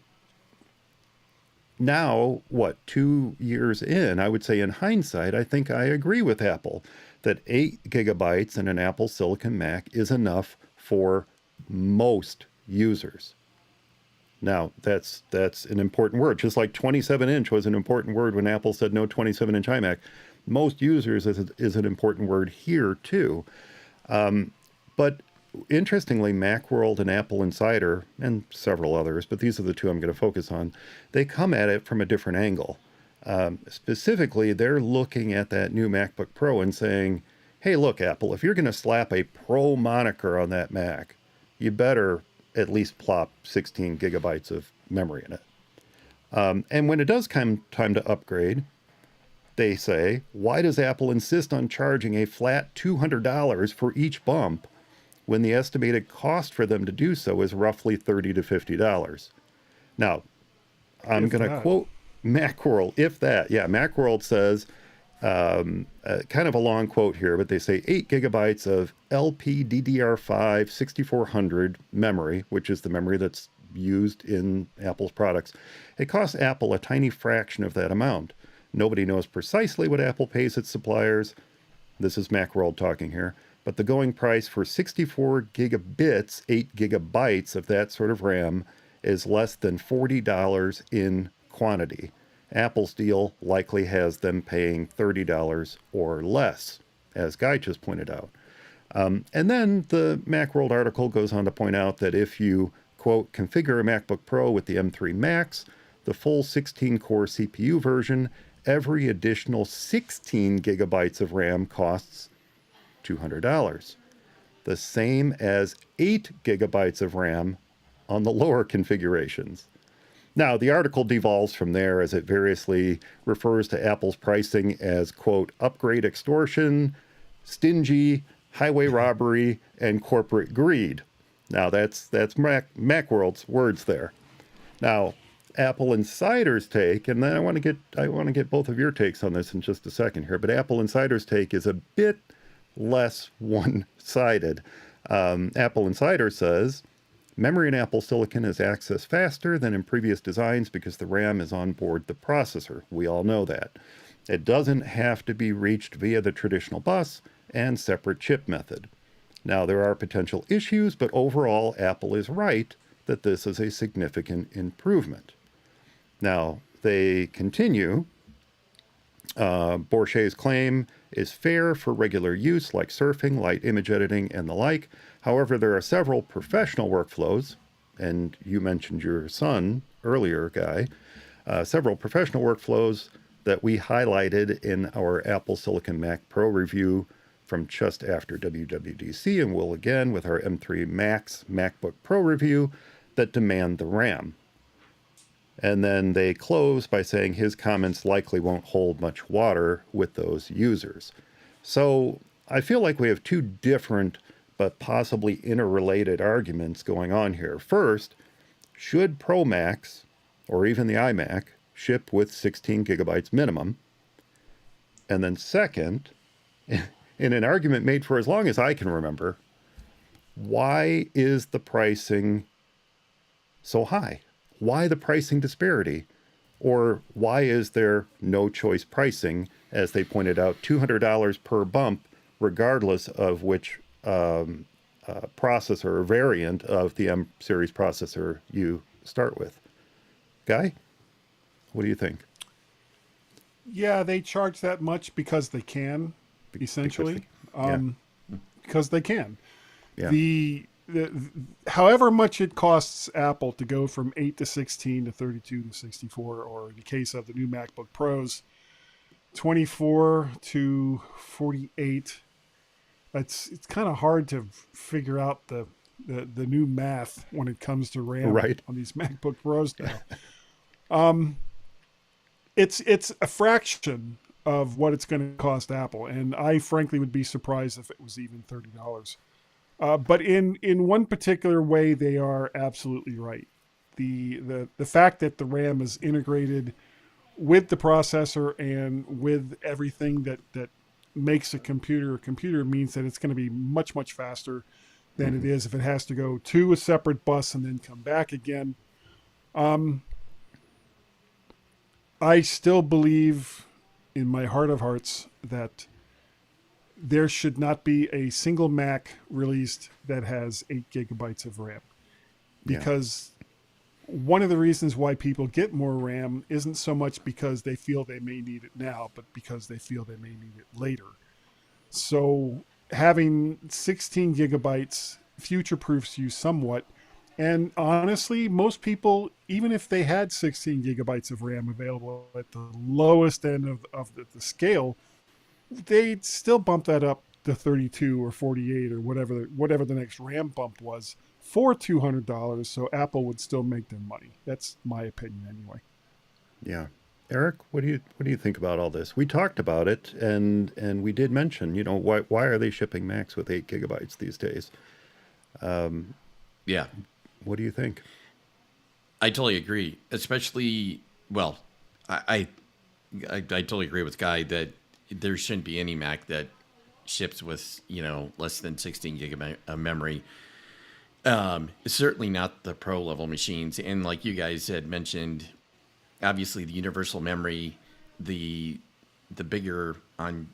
now, 2 years in, I would say in hindsight, I think I agree with Apple that 8 gigabytes in an Apple Silicon Mac is enough for most users. Now, that's an important word. Just like 27-inch was an important word when Apple said no 27-inch iMac. Most users is an important word here, too. But interestingly, Macworld and Apple Insider, and several others, but these are the two I'm going to focus on, they come at it from a different angle. Specifically, they're looking at that new MacBook Pro and saying, hey, look, Apple, if you're going to slap a Pro moniker on that Mac, you better at least plop 16 gigabytes of memory in it. And when it does come time to upgrade, they say, why does Apple insist on charging a flat $200 for each bump when the estimated cost for them to do so is roughly $30 to $50? Now, I'm going to quote Macworld, if that. Yeah, Macworld says, kind of a long quote here, but they say 8 gigabytes of LPDDR5 6400 memory, which is the memory that's used in Apple's products. It costs Apple a tiny fraction of that amount. Nobody knows precisely what Apple pays its suppliers. This is Macworld talking here. But the going price for 64 gigabits, 8 gigabytes of that sort of RAM, is less than $40 in quantity. Apple's deal likely has them paying $30 or less, as Guy just pointed out. And then the Macworld article goes on to point out that if you, quote, configure a MacBook Pro with the M3 Max, the full 16-core CPU version, every additional 16 gigabytes of RAM costs $200. The same as 8 gigabytes of RAM on the lower configurations. Now, the article devolves from there as it variously refers to Apple's pricing as, quote, upgrade extortion, stingy, highway robbery, and corporate greed. Now that's Macworld's words there. Now, Apple Insider's take, and then I want to get both of your takes on this in just a second here. But Apple Insider's take is a bit less one-sided. Apple Insider says memory in Apple Silicon is accessed faster than in previous designs because the RAM is on board the processor. We all know that. It doesn't have to be reached via the traditional bus and separate chip method. Now, there are potential issues, but overall, Apple is right that this is a significant improvement. Now, they continue. Borchet's claim is fair for regular use like surfing, light image editing, and the like. However, there are several professional workflows, and you mentioned your son earlier, Guy, several professional workflows that we highlighted in our Apple Silicon Mac Pro review from just after WWDC, and will again with our M3 Max MacBook Pro review that demand the RAM. And then they close by saying his comments likely won't hold much water with those users. So I feel like we have two different but possibly interrelated arguments going on here. First, should Pro Macs or even the iMac ship with 16 gigabytes minimum? And then second, in an argument made for as long as I can remember, why is the pricing so high? Why the pricing disparity? Or why is there no choice pricing, as they pointed out, $200 per bump, regardless of which processor or variant of the M series processor you start with? Guy, what do you think? Yeah, they charge that much because they can, essentially. Because they can. Yeah. However much it costs Apple to go from 8 to 16 to 32 to 64, or in the case of the new MacBook Pros, 24 to 48, it's kind of hard to figure out the new math when it comes to RAM on these MacBook Pros now. It's a fraction of what it's going to cost Apple, and I frankly would be surprised if it was even $30. But in one particular way, they are absolutely right. The fact that the RAM is integrated with the processor and with everything that makes a computer means that it's going to be much, much faster than it is if it has to go to a separate bus and then come back again. I still believe in my heart of hearts that there should not be a single Mac released that has 8 gigabytes of RAM. Because one of the reasons why people get more RAM isn't so much because they feel they may need it now, but because they feel they may need it later. So having 16 gigabytes future-proofs you somewhat. And honestly, most people, even if they had 16 gigabytes of RAM available at the lowest end of the scale, they'd still bump that up to 32 or 48 or whatever the next RAM bump was for $200, so Apple would still make their money. That's my opinion anyway. Yeah. Eric, what do you think about all this? We talked about it, and we did mention, why are they shipping Macs with 8 gigabytes these days? Yeah. What do you think? I totally agree. Especially, well, I totally agree with Guy that there shouldn't be any Mac that ships with, less than 16 gigabyte of memory. Certainly not the pro level machines. And like you guys had mentioned, obviously the universal memory, the bigger on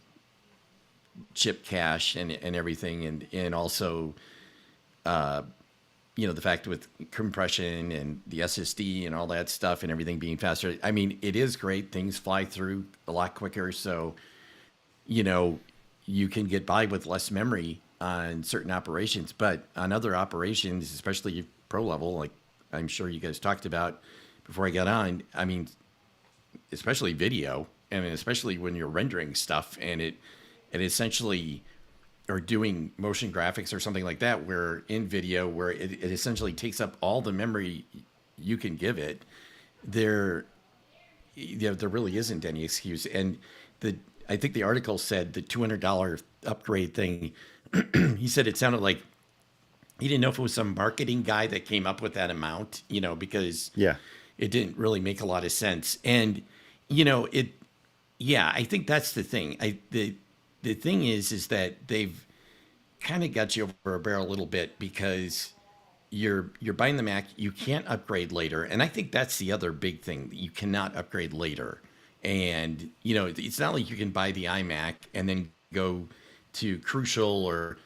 chip cache and everything, and also, the fact with compression and the SSD and all that stuff and everything being faster. I mean, it is great. Things fly through a lot quicker. So, you can get by with less memory on certain operations, but on other operations, especially pro level, like I'm sure you guys talked about before I got on, I mean, especially video, and especially when you're rendering stuff and it essentially, or doing motion graphics or something like that, where in video, where it essentially takes up all the memory you can give it, there really isn't any excuse. And I think the article said the $200 upgrade thing. He said it sounded like he didn't know if it was some marketing guy that came up with that amount, because Yeah. it didn't really make a lot of sense. And, yeah, I think that's the thing. The thing is that they've kind of got you over a barrel a little bit because you're buying the Mac, you can't upgrade later. And I think that's the other big thing, that you cannot upgrade later. And, it's not like you can buy the iMac and then go to Crucial or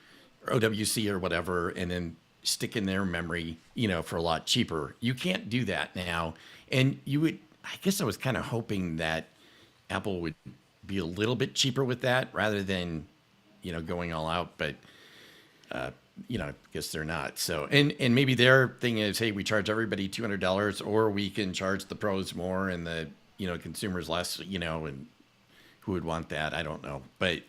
OWC or whatever and then stick in their memory, for a lot cheaper. You can't do that now. And I guess I was kind of hoping that Apple would be a little bit cheaper with that rather than, going all out. But, I guess they're not. So, and maybe their thing is, hey, we charge everybody $200 or we can charge the pros more and the, consumers less, and who would want that? I don't know. But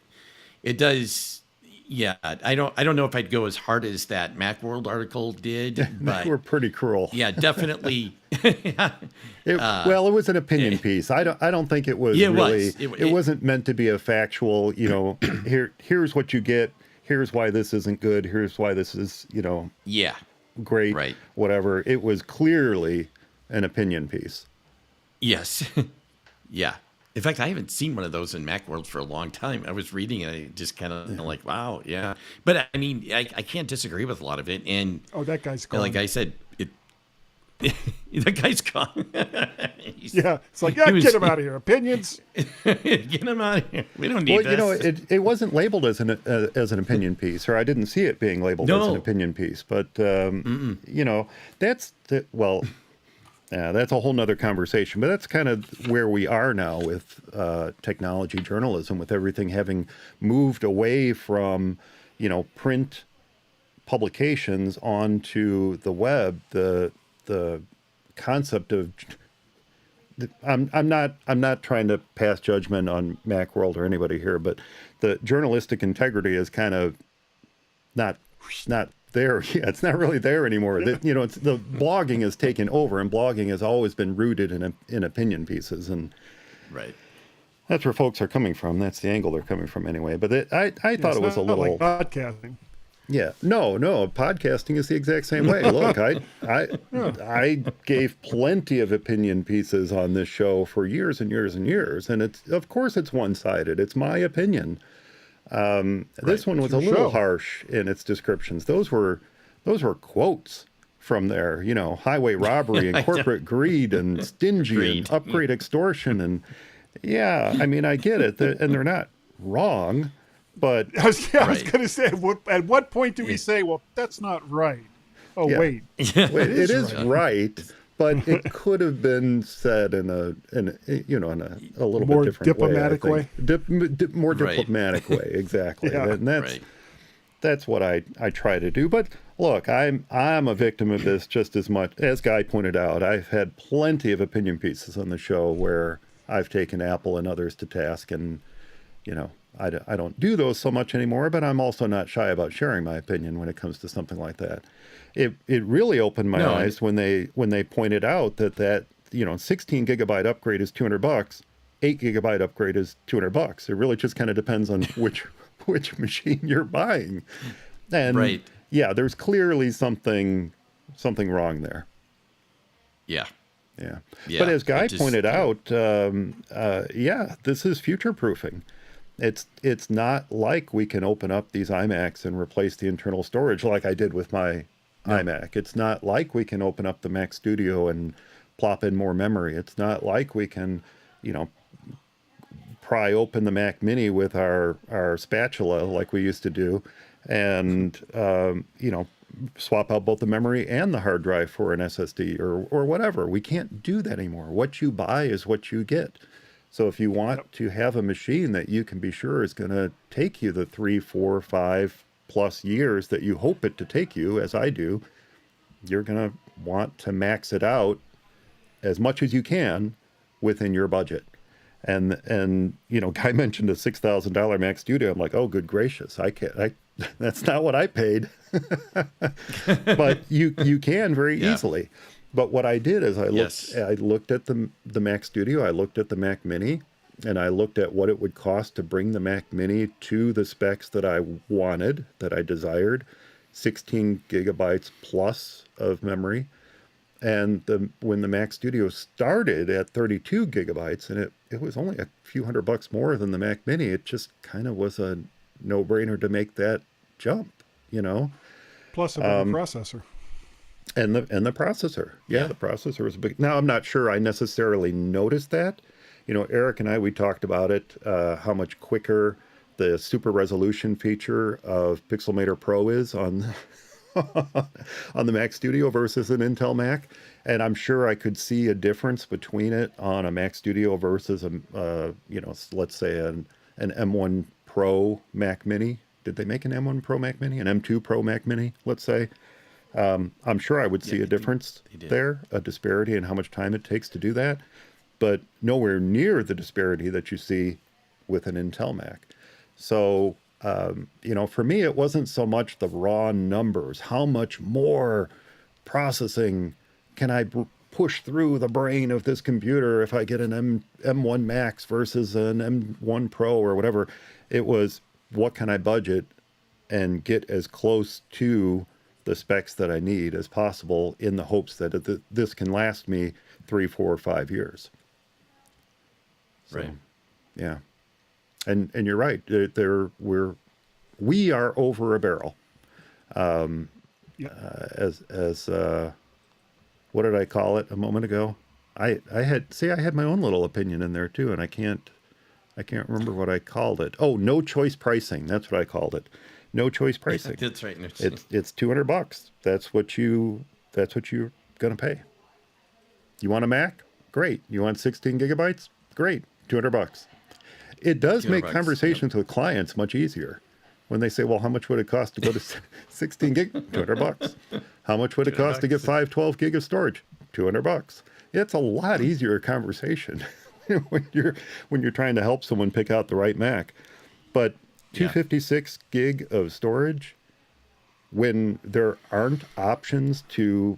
it does. Yeah, I don't know if I'd go as hard as that Macworld article did, but They were pretty cruel. yeah, definitely. Well, it was an opinion piece. I don't think it was Yeah, it really. was. It wasn't meant to be a factual. Here's what you get. Here's why this isn't good. Here's why this is Yeah, great. Right. Whatever. It was clearly an opinion piece. yes, yeah. In fact, I haven't seen one of those in Macworld for a long time. I was reading it, I just kind of like, wow, yeah. But I mean, I can't disagree with a lot of it. And Oh, that guy's gone. like I said, that guy's gone. Yeah, it's like, get him out of here. Opinions. Get him out of here. We don't need Well, this. it wasn't labeled as an opinion piece, or I didn't see it being labeled as an No. opinion piece. But that's a whole nother conversation. But that's kind of where we are now with technology journalism, with everything having moved away from print publications onto the web. The concept of I'm not trying to pass judgment on Macworld or anybody here, but the journalistic integrity is kind of not there. Yeah, it's not really there anymore. It's the blogging has taken over, and blogging has always been rooted in opinion pieces, and Right. that's where folks are coming from. That's the angle they're coming from anyway. But I thought it was a not little like podcasting. Yeah, no, podcasting is the exact same way. Look, I gave plenty of opinion pieces on this show for years and years and years, and of course it's one-sided. It's my opinion. This one was a little harsh in its descriptions. Those were quotes from there. Highway robbery and corporate greed and stingy and upgrade extortion, and yeah, I mean I get it, and they're not wrong. But I was going to say, at what point do we say, well, that's not right? Oh, Yeah. wait. it is right, but it could have been said in a little More bit different diplomatic way. More Right. diplomatic way, exactly. Yeah. And Right. that's what I try to do. But look, I'm a victim of this just as much as Guy pointed out. I've had plenty of opinion pieces on the show where I've taken Apple and others to task, and I don't do those so much anymore, but I'm also not shy about sharing my opinion when it comes to something like that. It really opened my eyes when they pointed out that 16 gigabyte upgrade is $200, 8 gigabyte upgrade is $200. It really just kind of depends on which machine you're buying. And Right. yeah, there's clearly something wrong there. Yeah. Yeah. Yeah, But as Guy it just- pointed out, this is future proofing. It's not like we can open up these iMacs and replace the internal storage like I did with my iMac. It's not like we can open up the Mac Studio and plop in more memory. It's not like we can, pry open the Mac Mini with our spatula like we used to do, and swap out both the memory and the hard drive for an SSD or whatever. We can't do that anymore. What you buy is what you get. So if you want to have a machine that you can be sure is going to take you the 3, 4, 5 plus years that you hope it to take you, as I do, you're going to want to max it out as much as you can within your budget. And Guy mentioned a $6,000 Mac Studio. I'm like, oh, good gracious, that's not what I paid. But you can very easily. But what I did is I looked at the Mac Studio, I looked at the Mac Mini, and I looked at what it would cost to bring the Mac Mini to the specs that I wanted, that I desired, 16 gigabytes plus of memory. And when the Mac Studio started at 32 gigabytes, and it was only a few $100 more than the Mac Mini, it just kind of was a no-brainer to make that jump, you know. Plus a better processor. And the processor, Yeah. the processor was a big. Now I'm not sure I necessarily noticed that. You know, Eric and I, we talked about it, how much quicker the super resolution feature of Pixelmator Pro is on on the Mac Studio versus an Intel Mac, and I'm sure I could see a difference between it on a Mac Studio versus a let's say an M1 Pro Mac Mini. Did they make an M1 Pro Mac Mini, an M2 Pro Mac Mini? Let's say. I'm sure I would see a difference there, a disparity in how much time it takes to do that, but nowhere near the disparity that you see with an Intel Mac. So, for me, it wasn't so much the raw numbers. How much more processing can I push through the brain of this computer if I get an M1 Max versus an M1 Pro or whatever? It was, what can I budget and get as close to the specs that I need as possible, in the hopes that this can last me 3, 4, 5 years. So, Right. Yeah. And you're right. We are over a barrel. As what did I call it a moment ago? I had my own little opinion in there too, and I can't remember what I called it. Oh, no choice pricing. That's what I called it. No choice pricing. That's right. It's $200. That's what you're gonna pay. You want a Mac? Great. You want 16 gigabytes? Great. $200. It does make $200, conversations with clients much easier when they say, "Well, how much would it cost to go to 16 gig? $200. How much would it cost to get 512 gig of storage? $200. It's a lot easier conversation when you're trying to help someone pick out the right Mac. But 256 gig of storage, when there aren't options to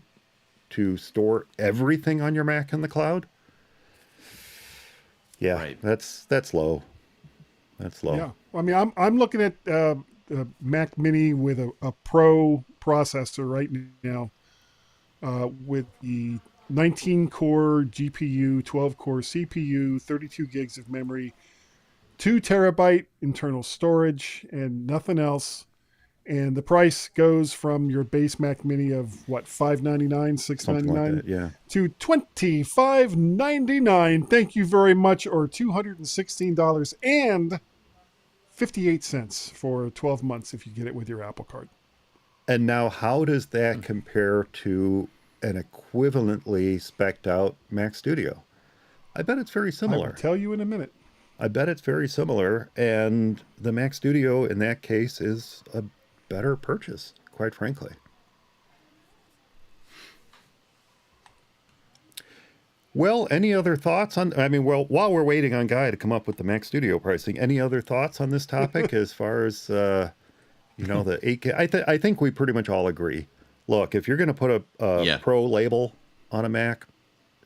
store everything on your Mac in the cloud, Right. that's low. That's low. Yeah. I mean, I'm looking at the Mac Mini with a Pro processor right now, with the 19-core GPU, 12-core CPU, 32 gigs of memory, 2 terabyte internal storage, and nothing else. And the price goes from your base Mac Mini of what, $599, Something like $699, that, yeah. to $25.99. Thank you very much, or $216.58 for 12 months if you get it with your Apple Card. And now, how does that compare to an equivalently spec'd out Mac Studio? I bet it's very I similar. will tell you in a minute. I bet it's very similar, and the Mac Studio in that case is a better purchase, quite frankly. Well, any other thoughts on, while we're waiting on Guy to come up with the Mac Studio pricing, any other thoughts on this topic as far as, the 8K? I think we pretty much all agree. Look, if you're going to put a Pro label on a Mac,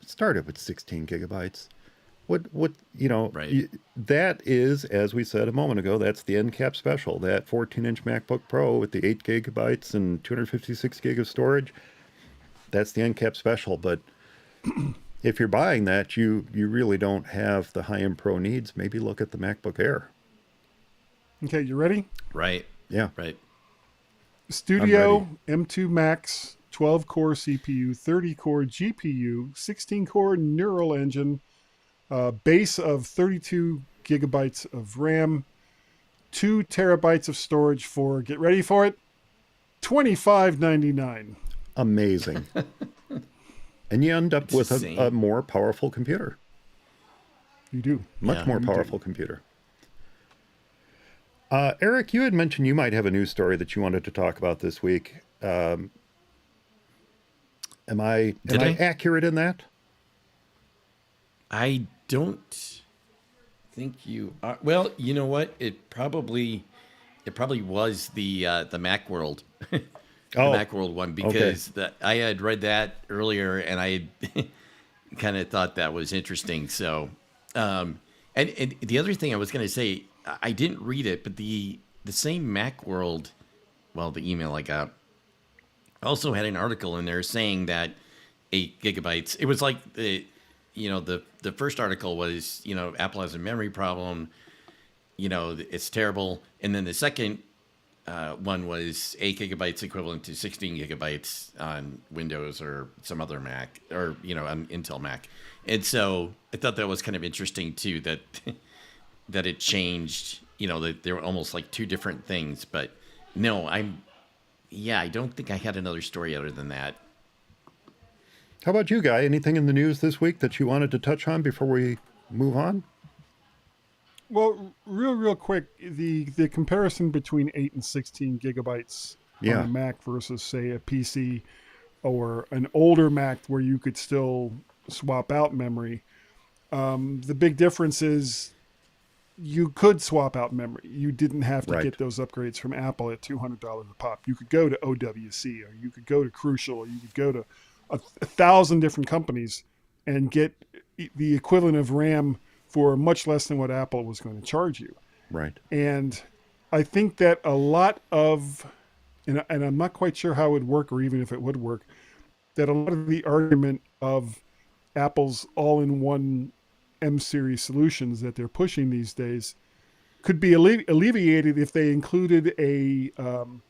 start it with 16 gigabytes. Right. That is, as we said a moment ago, that's the end cap special. That 14-inch MacBook Pro with the 8 gigabytes and 256 gig of storage, that's the end cap special. But if you're buying that, you really don't have the high-end Pro needs. Maybe look at the MacBook Air. Okay, you ready? Right. Yeah. Right. Studio M2 Max, 12-core CPU, 30-core GPU, 16-core neural engine, base of 32 gigabytes of RAM, 2 terabytes of storage for, get ready for it, $25.99. Amazing. And you end up with insane. a more powerful computer. You do. Much more powerful computer. Eric, you had mentioned you might have a news story that you wanted to talk about this week. Am I accurate in that? I don't think you are. Well, you know what? It probably was the Macworld, the Macworld one, because I had read that earlier and I kind of thought that was interesting. So, and And the other thing I was going to say, I didn't read it, but the same Macworld, well, the email I got also had an article in there saying that 8 gigabytes. It was like the first article was, Apple has a memory problem. It's terrible. And then the second one was 8 gigabytes equivalent to 16 gigabytes on Windows or some other Mac, or on Intel Mac. And so I thought that was kind of interesting too, that that it changed. That they were almost like two different things. But no, I don't think I had another story other than that. How about you, Guy? Anything in the news this week that you wanted to touch on before we move on? Well, real quick, the comparison between 8 and 16 gigabytes on a Mac versus, say, a PC or an older Mac where you could still swap out memory. The big difference is you could swap out memory. You didn't have to get those upgrades from Apple at $200 a pop. You could go to OWC, or you could go to Crucial, or you could go to a thousand different companies and get the equivalent of RAM for much less than what Apple was going to charge you. Right. And I think that a lot of, and I'm not quite sure how it would work, or even if it would work, that a lot of the argument of Apple's all-in-one M-series solutions that they're pushing these days could be alleviated if they included an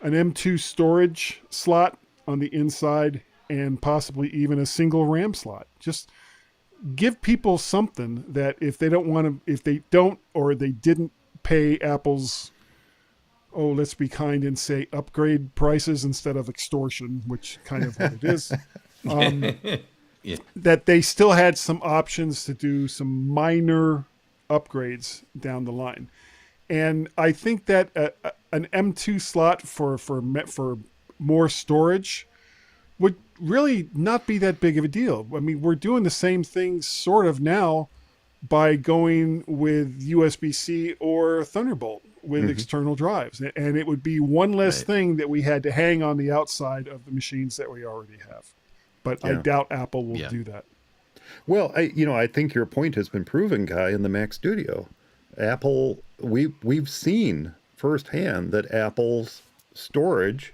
M2 storage slot on the inside and possibly even a single RAM slot. Just give people something that if they don't want to, if they don't, or they didn't pay Apple's, let's be kind and say upgrade prices instead of extortion, which kind of what it is, that they still had some options to do some minor upgrades down the line. And I think that an M2 slot for more storage would really not be that big of a deal. I mean, we're doing the same thing sort of now by going with USB-C or Thunderbolt with external drives. And it would be one less thing that we had to hang on the outside of the machines that we already have. But I doubt Apple will do that. Well, I think your point has been proven, Guy, in the Mac Studio. Apple, we've seen firsthand that Apple's storage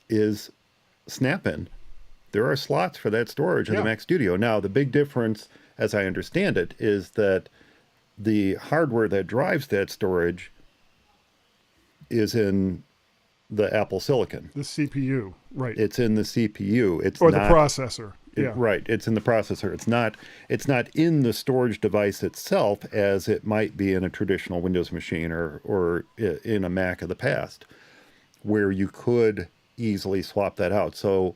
is snap-in. There are slots for that storage in the Mac Studio. Now, the big difference, as I understand it, is that the hardware that drives that storage is in the Apple Silicon. The CPU, right. It's in the CPU. It's or not, the processor. Right. It's in the processor. It's not in the storage device itself as it might be in a traditional Windows machine or in a Mac of the past, where you could easily swap that out. So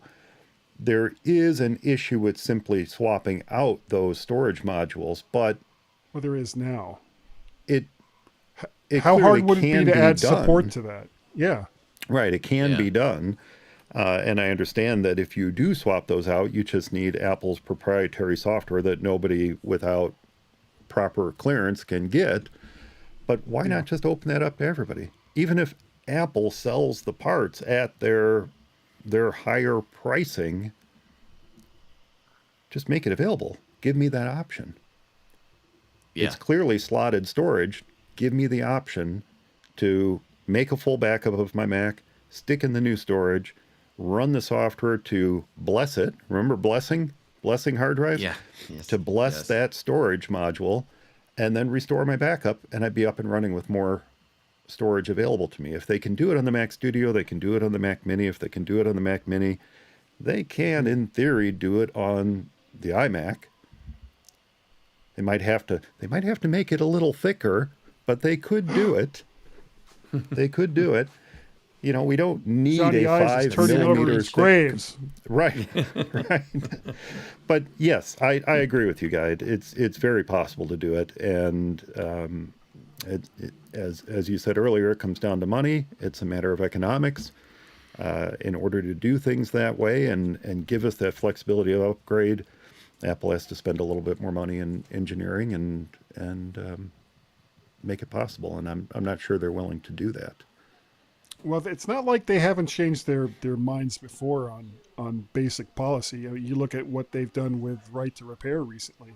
there is an issue with simply swapping out those storage modules, but there is now. It how hard would it be to add done. Support to that? Yeah. Right. It can be done. And I understand that if you do swap those out, you just need Apple's proprietary software that nobody without proper clearance can get. But why not just open that up to everybody? Even if Apple sells the parts at their higher pricing, just make it available. Give me that option. Yeah. It's clearly slotted storage. Give me the option to make a full backup of my Mac, stick in the new storage, run the software to bless it. Remember blessing hard drives? Yeah. Yes. To bless that storage module, and then restore my backup, and I'd be up and running with more storage available to me. If they can do it on the Mac Studio, they can do it on the Mac Mini. If they can do it on the Mac Mini, they can, in theory, do it on the iMac. They might have to make it a little thicker, but they could do it. They could do it. We don't need Johnny a Ives 5 millimeter graves. Right, right. But yes, I agree with you, Guy. It's very possible to do it, and as you said earlier, it comes down to money. It's a matter of economics. In order to do things that way and give us that flexibility of upgrade, Apple has to spend a little bit more money in engineering and make it possible. And I'm not sure they're willing to do that. Well, it's not like they haven't changed their minds before on basic policy. You look at what they've done with right to repair recently.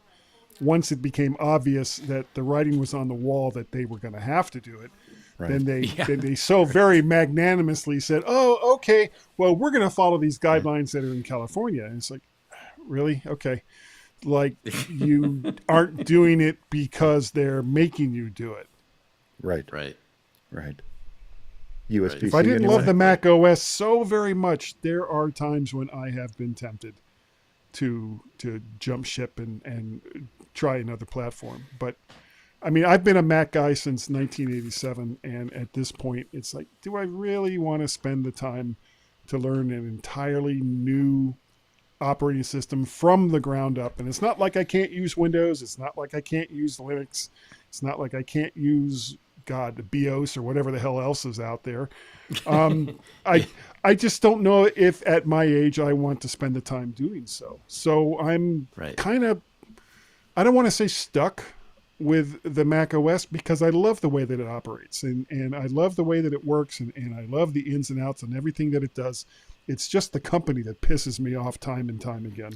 once it became obvious that the writing was on the wall that they were going to have to do it, Right. then they so very magnanimously said, "Oh, okay, well, we're going to follow these guidelines that are in California." And it's like, really? Okay. Like, you aren't doing it because they're making you do it. Right. Right. Right. USB-C. If I didn't anyway? love the Mac OS so very much, there are times when I have been tempted to jump ship and try another platform. But I mean, I've been a Mac guy since 1987, and at this point, it's like, do I really want to spend the time to learn an entirely new operating system from the ground up? And it's not like I can't use Windows. It's not like I can't use Linux. It's not like I can't use, God, the BIOS or whatever the hell else is out there. I just don't know if at my age I want to spend the time doing so. So I'm kind of, I don't want to say stuck with the Mac OS, because I love the way that it operates, and I love the way that it works, and I love the ins and outs and everything that it does. It's just the company that pisses me off time and time again.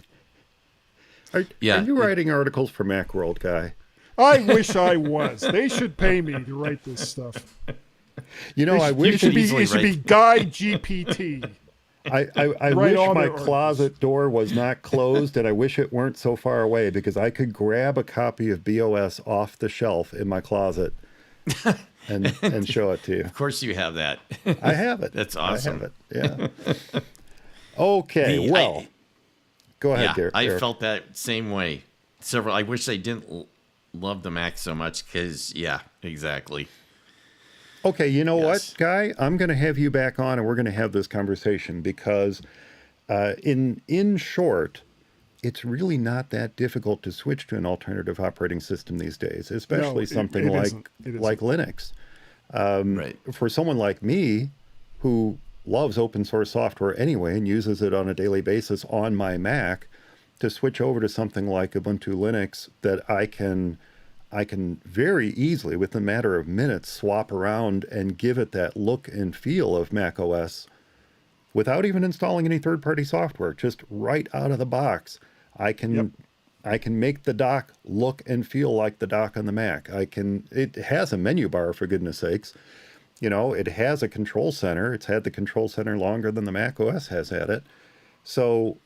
Are you writing articles for Macworld, Guy? I wish I was. They should pay me to write this stuff. You know, I wish it should be Guy GPT. I wish my closet door was not closed, and I wish it weren't so far away, because I could grab a copy of BOS off the shelf in my closet and show it to you. Of course you have that. I have it. That's awesome. I have it. Yeah. Okay. Go ahead, yeah, Derek. I felt that same way. I wish I didn't love the Mac so much, because, yeah, exactly. Okay, you know what, Guy? I'm going to have you back on, and we're going to have this conversation, because in short, it's really not that difficult to switch to an alternative operating system these days, especially something like Linux. Right. For someone like me, who loves open source software anyway and uses it on a daily basis on my Mac, to switch over to something like Ubuntu Linux that I can very easily, within a matter of minutes, swap around and give it that look and feel of Mac OS without even installing any third-party software, just right out of the box. I can make the dock look and feel like the dock on the Mac. It has a menu bar, for goodness sakes. You know, it has a control center. It's had the control center longer than the Mac OS has had it. So,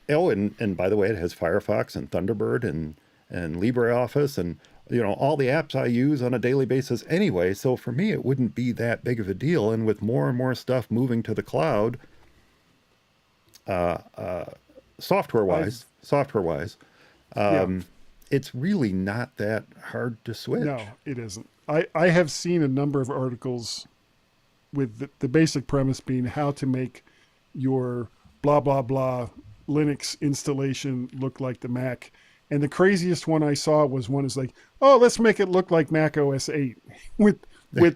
and by the way, it has Firefox and Thunderbird and LibreOffice and, you know, all the apps I use on a daily basis anyway. So for me, it wouldn't be that big of a deal. And with more and more stuff moving to the cloud, software-wise, it's really not that hard to switch. No, it isn't. I have seen a number of articles with the basic premise being how to make your blah, blah, blah Linux installation look like the Mac. And the craziest one I saw was one is like, oh, let's make it look like Mac OS 8 with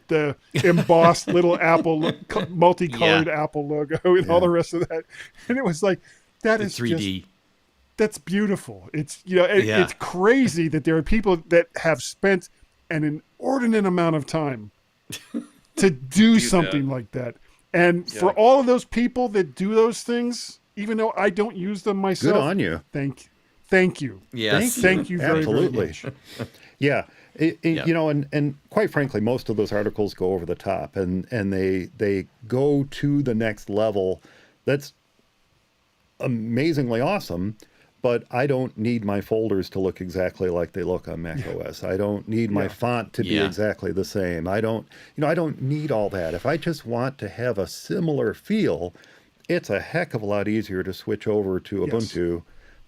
the embossed little Apple, multicolored Apple logo and all the rest of that. And it was like, that is 3D. That's beautiful. It's, you know, it's crazy that there are people that have spent an inordinate amount of time to do something like that. And for all of those people that do those things, even though I don't use them myself, good on you. Thank you. Yes. Thank you very, very much. Yeah. You know, and quite frankly, most of those articles go over the top, and they go to the next level. That's amazingly awesome, but I don't need my folders to look exactly like they look on Mac OS. I don't need my font to be exactly the same. I don't need all that. If I just want to have a similar feel, it's a heck of a lot easier to switch over to Ubuntu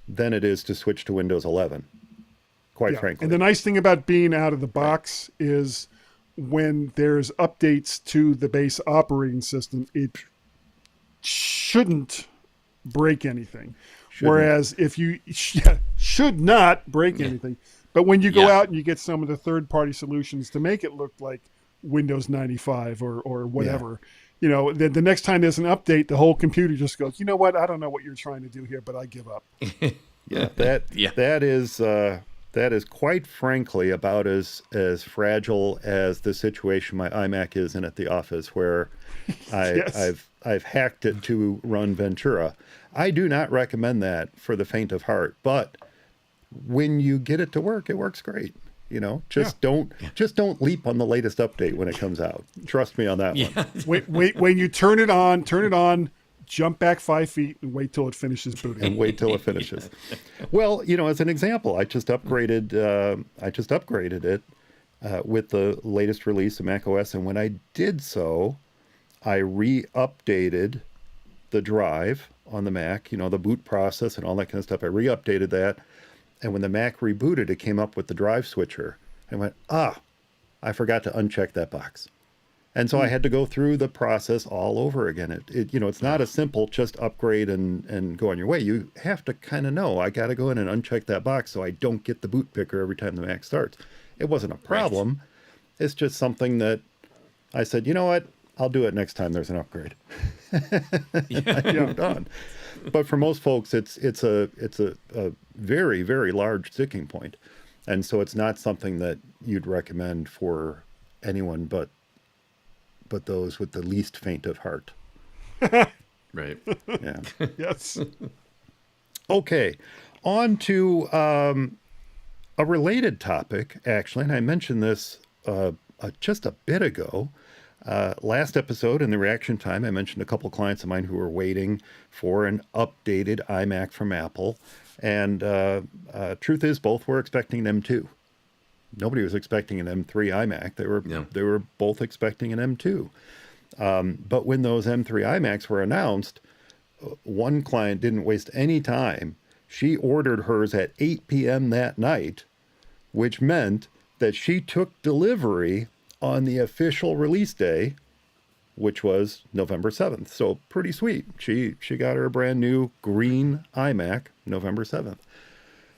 than it is to switch to Windows 11, quite frankly. And the nice thing about being out of the box is when there's updates to the base operating system, it shouldn't break anything. Whereas if you should not break anything. But when you go out and you get some of the third-party solutions to make it look like Windows 95 or whatever, you know, the next time there's an update, the whole computer just goes, you know what? I don't know what you're trying to do here, but I give up. That is quite frankly about as fragile as the situation my iMac is in at the office, where I've hacked it to run Ventura. I do not recommend that for the faint of heart, but when you get it to work, it works great. Just don't leap on the latest update when it comes out. Trust me on that one. Wait, when you turn it on, jump back 5 feet and wait till it finishes booting. And wait till it finishes. Well, as an example, I just upgraded it with the latest release of macOS, and when I did so, I re-updated the drive on the Mac, the boot process and all that kind of stuff. I re-updated that, and when the Mac rebooted, it came up with the drive switcher. I went, I forgot to uncheck that box. And so I had to go through the process all over again. It's not a simple just upgrade and go on your way. You have to kind of know, I got to go in and uncheck that box so I don't get the boot picker every time the Mac starts. It wasn't a problem. Right. It's just something that I said, you know what? I'll do it next time there's an upgrade. I moved on. But for most folks, it's a very, very large sticking point. And so it's not something that you'd recommend for anyone but those with the least faint of heart. Right. Yeah. Yes. Okay. On to a related topic, actually, and I mentioned this just a bit ago. Last episode in the reaction time, I mentioned a couple clients of mine who were waiting for an updated iMac from Apple. And truth is, both were expecting an M2. Nobody was expecting an M3 iMac. They were both expecting an M2. But when those M3 iMacs were announced, one client didn't waste any time. She ordered hers at 8 p.m. that night, which meant that she took delivery on the official release day, which was November 7th. So pretty sweet. She got her brand new green iMac November 7th.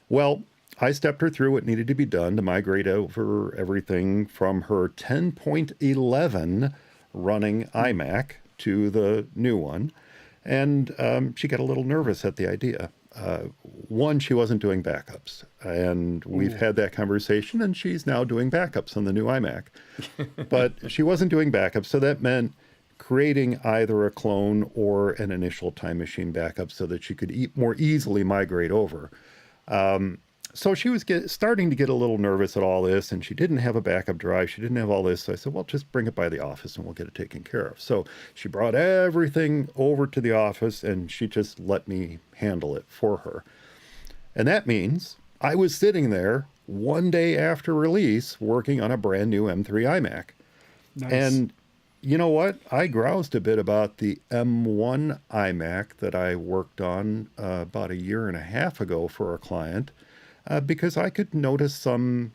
Well, I stepped her through what needed to be done to migrate over everything from her 10.11 running iMac to the new one. And she got a little nervous at the idea. One, she wasn't doing backups. And we've had that conversation, and she's now doing backups on the new iMac. But she wasn't doing backups, so that meant creating either a clone or an initial Time Machine backup so that she could more easily migrate over. So she was starting to get a little nervous at all this, and she didn't have a backup drive. She didn't have all this. So I said, well, just bring it by the office and we'll get it taken care of. So she brought everything over to the office, and she just let me handle it for her. And that means I was sitting there one day after release working on a brand new M3 iMac. Nice. And you know what? I groused a bit about the M1 iMac that I worked on about a year and a half ago for a client. Because I could notice some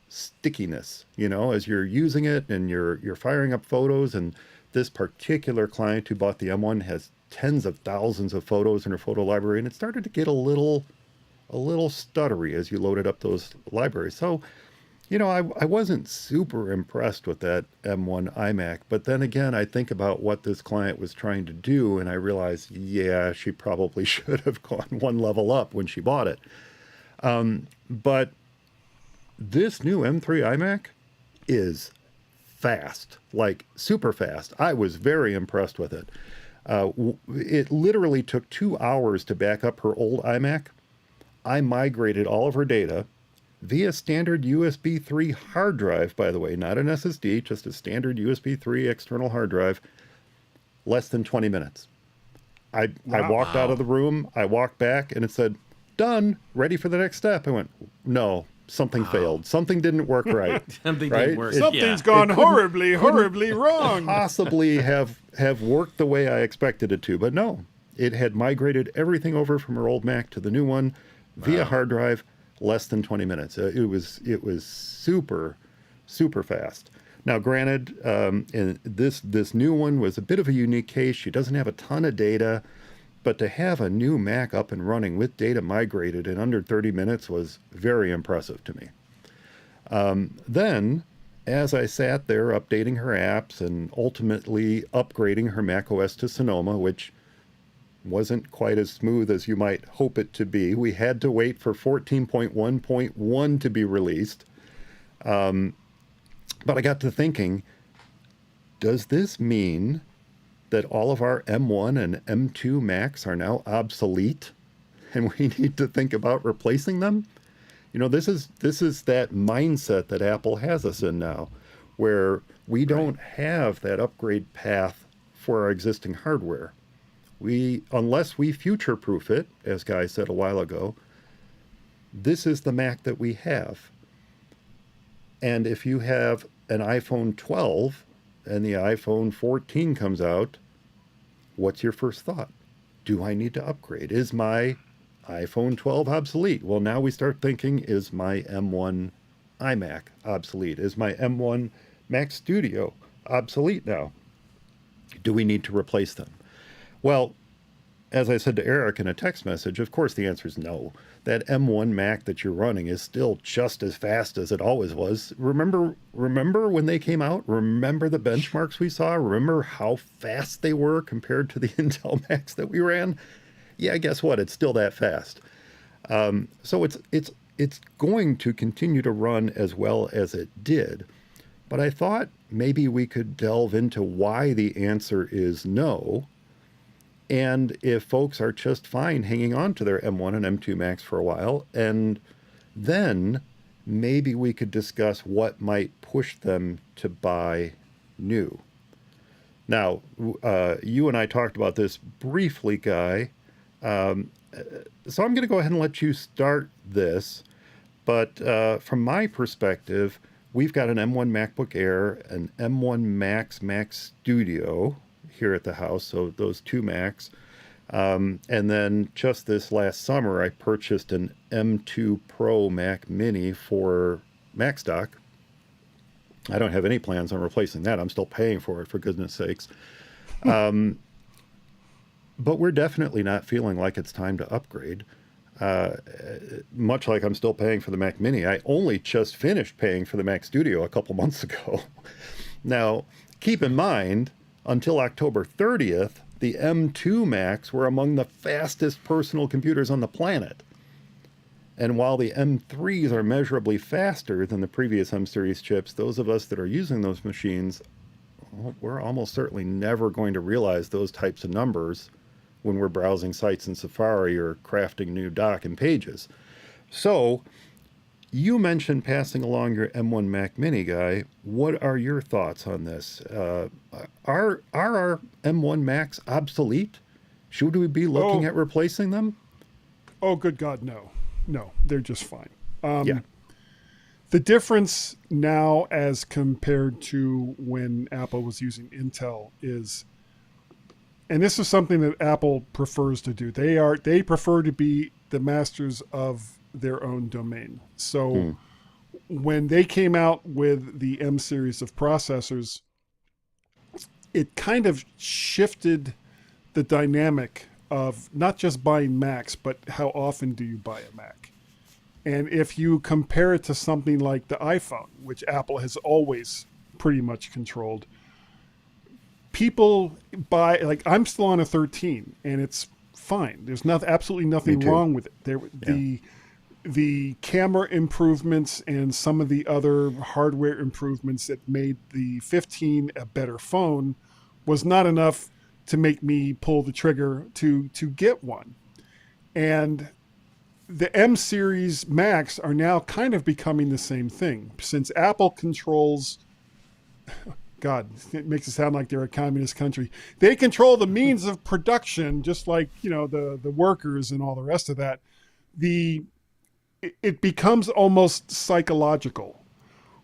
stickiness, as you're using it and you're firing up photos. And this particular client who bought the M1 has tens of thousands of photos in her photo library, and it started to get a little stuttery as you loaded up those libraries. So, I wasn't super impressed with that M1 iMac. But then again, I think about what this client was trying to do, and I realized, yeah, she probably should have gone one level up when she bought it. But this new M3 iMac is fast, like super fast. I was very impressed with it. It literally took 2 hours to back up her old iMac. I migrated all of her data via standard USB 3 hard drive, by the way, not an SSD, just a standard USB 3 external hard drive, less than 20 minutes. I walked out of the room, I walked back, and it said, done, ready for the next step. I went, no, something failed. Something didn't work right. Something right? didn't work. Something's gone horribly wrong. Possibly have worked the way I expected it to, but no. It had migrated everything over from her old Mac to the new one via hard drive, less than 20 minutes. It was super, super fast. Now, granted, and this new one was a bit of a unique case. She doesn't have a ton of data. But to have a new Mac up and running with data migrated in under 30 minutes was very impressive to me. Then, as I sat there updating her apps and ultimately upgrading her macOS to Sonoma, which wasn't quite as smooth as you might hope it to be, we had to wait for 14.1.1 to be released. But I got to thinking, does this mean that all of our M1 and M2 Macs are now obsolete and we need to think about replacing them? This is that mindset that Apple has us in now, where we Right. don't have that upgrade path for our existing hardware. Unless we future proof it, as Guy said a while ago, this is the Mac that we have. And if you have an iPhone 12 and the iPhone 14 comes out, what's your first thought? Do I need to upgrade? Is my iPhone 12 obsolete? Well, now we start thinking, is my M1 iMac obsolete? Is my M1 Mac Studio obsolete now? Do we need to replace them? Well, as I said to Eric in a text message, of course the answer is no. That M1 Mac that you're running is still just as fast as it always was. Remember when they came out? Remember the benchmarks we saw? Remember how fast they were compared to the Intel Macs that we ran? Yeah, guess what? It's still that fast. So it's going to continue to run as well as it did. But I thought maybe we could delve into why the answer is no. And if folks are just fine hanging on to their M1 and M2 Macs for a while, and then maybe we could discuss what might push them to buy new. Now, you and I talked about this briefly, Guy. Um, so I'm going to go ahead and let you start this. But from my perspective, we've got an M1 MacBook Air, an M1 Mac Studio here at the house, so those two Macs. And then just this last summer, I purchased an M2 Pro Mac Mini for MacStock. I don't have any plans on replacing that. I'm still paying for it, for goodness sakes. But we're definitely not feeling like it's time to upgrade. Much like I'm still paying for the Mac Mini. I only just finished paying for the Mac Studio a couple months ago. Now, keep in mind, until October 30th, the M2 Macs were among the fastest personal computers on the planet. And while the M3s are measurably faster than the previous M series chips, those of us that are using those machines, well, we're almost certainly never going to realize those types of numbers when we're browsing sites in Safari or crafting new doc and pages. So, you mentioned passing along your M1 Mac Mini, Guy. What are your thoughts on this? Are our M1 Macs obsolete? Should we be looking Oh, at replacing them? oh, good God, no. No, they're just fine. Yeah. The difference now as compared to when Apple was using Intel is, and this is something that Apple prefers to do. They prefer to be the masters of their own domain. So when they came out with the M series of processors, it kind of shifted the dynamic of not just buying Macs, but how often do you buy a Mac? And if you compare it to something like the iPhone, which Apple has always pretty much controlled, people buy, like, I'm still on a 13 and it's fine. There's absolutely nothing wrong with it. The camera improvements and some of the other hardware improvements that made the 15 a better phone was not enough to make me pull the trigger to get one. And the M series Macs are now kind of becoming the same thing. Since Apple controls, God, it makes it sound like they're a communist country. They control the means of production, just like, the workers and all the rest of that. It becomes almost psychological,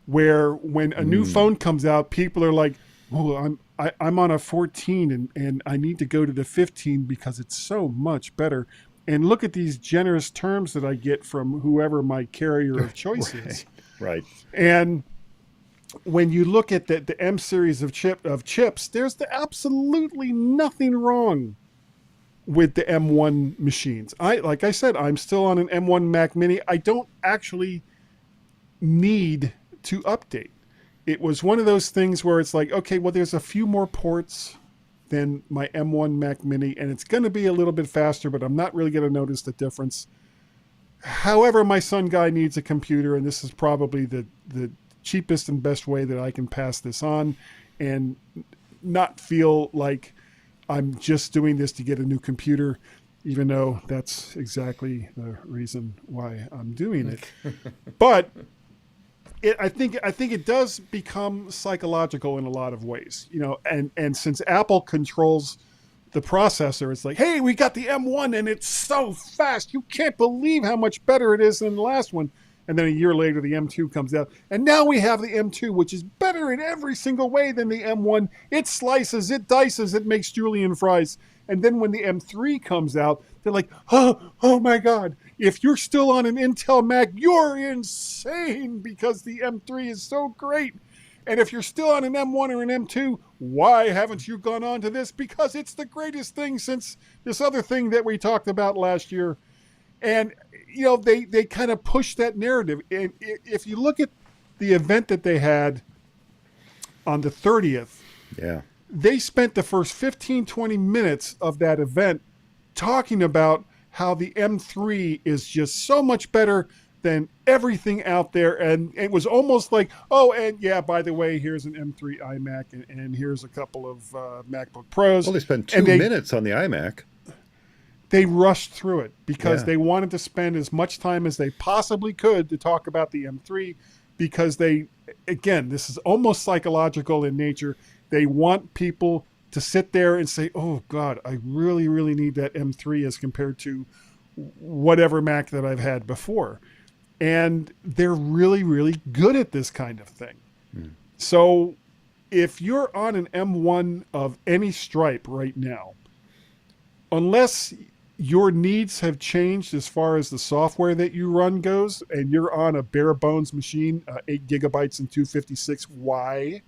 where when a new phone comes out, people are like, "Oh, I'm on a 14 and I need to go to the 15 because it's so much better. And look at these generous terms that I get from whoever my carrier of choice is." Right. And when you look at the M series of chips, there's absolutely nothing wrong with the M1 machines. Like I said, I'm still on an M1 Mac Mini. I don't actually need to update. It was one of those things where it's like, okay, well, there's a few more ports than my M1 Mac Mini, and it's going to be a little bit faster, but I'm not really going to notice the difference. However, my son Guy needs a computer, and this is probably the cheapest and best way that I can pass this on and not feel like I'm just doing this to get a new computer. even though that's exactly the reason why I'm doing it. But I think it does become psychological in a lot of ways, and since Apple controls the processor, it's like, hey, we got the M1 and it's so fast. You can't believe how much better it is than the last one. And then a year later, the M2 comes out. And now we have the M2, which is better in every single way than the M1. It slices, it dices, it makes julienne fries. And then when the M3 comes out, they're like, oh my God, if you're still on an Intel Mac, you're insane because the M3 is so great. And if you're still on an M1 or an M2, why haven't you gone on to this? Because it's the greatest thing since this other thing that we talked about last year. And, they kind of push that narrative. And if you look at the event that they had on the 30th, Yeah. they spent the first 15, 20 minutes of that event talking about how the M3 is just so much better than everything out there. And it was almost like, oh, and yeah, by the way, here's an M3 iMac and here's a couple of MacBook Pros. Well, they spent And 2 minutes on the iMac. they rushed through it because Yeah. they wanted to spend as much time as they possibly could to talk about the M3 because again, this is almost psychological in nature. They want people to sit there and say, oh God, I really, really need that M3 as compared to whatever Mac that I've had before. And they're really, really good at this kind of thing. So if you're on an M1 of any stripe right now, unless your needs have changed as far as the software that you run goes, and you're on a bare bones machine, 8 gigabytes and 256, why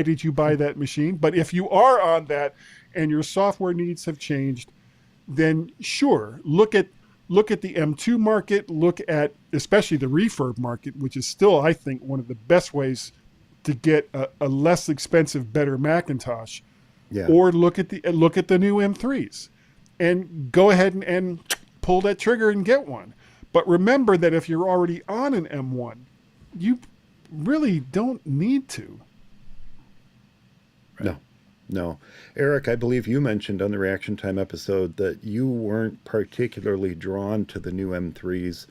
did you buy that machine? But if you are on that and your software needs have changed, then sure, look at the M2 market, look at especially the refurb market, which is still, I think, one of the best ways to get a less expensive, better Macintosh. Yeah. Or look at the new M3s and go ahead and pull that trigger and get one. But remember that if you're already on an M1, you really don't need to. No. No. Eric, I believe you mentioned on the Reaction Time episode that you weren't particularly drawn to the new M3s,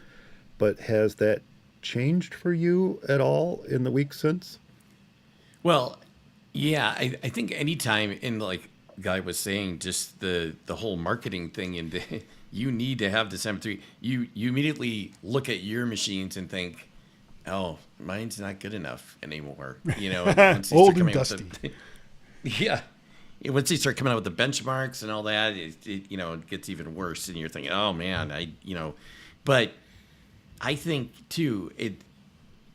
but has that changed for you at all in the week since? Well, yeah, I think anytime in like Guy was saying, just the whole marketing thing and you need to have this M3, you immediately look at your machines and think, oh, mine's not good enough anymore. And once they Old start and coming dusty. out with yeah. Once they start coming out with the benchmarks and all that, it gets even worse. And you're thinking, oh man, but I think too,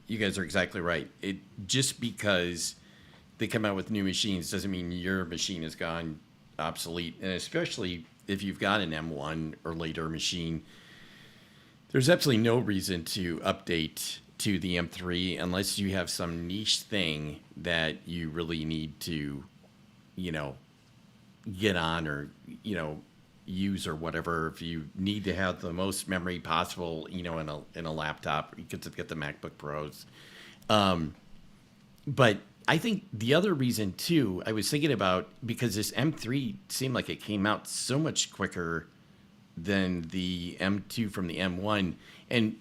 you guys are exactly right. It just because they come out with new machines doesn't mean your machine has gone obsolete. And especially if you've got an M1 or later machine, there's absolutely no reason to update to the M3 unless you have some niche thing that you really need to, get on or, use or whatever. If you need to have the most memory possible, in a laptop, you could get the MacBook Pros. But I think the other reason too, I was thinking about, because this M3 seemed like it came out so much quicker than the M2 from the M1, and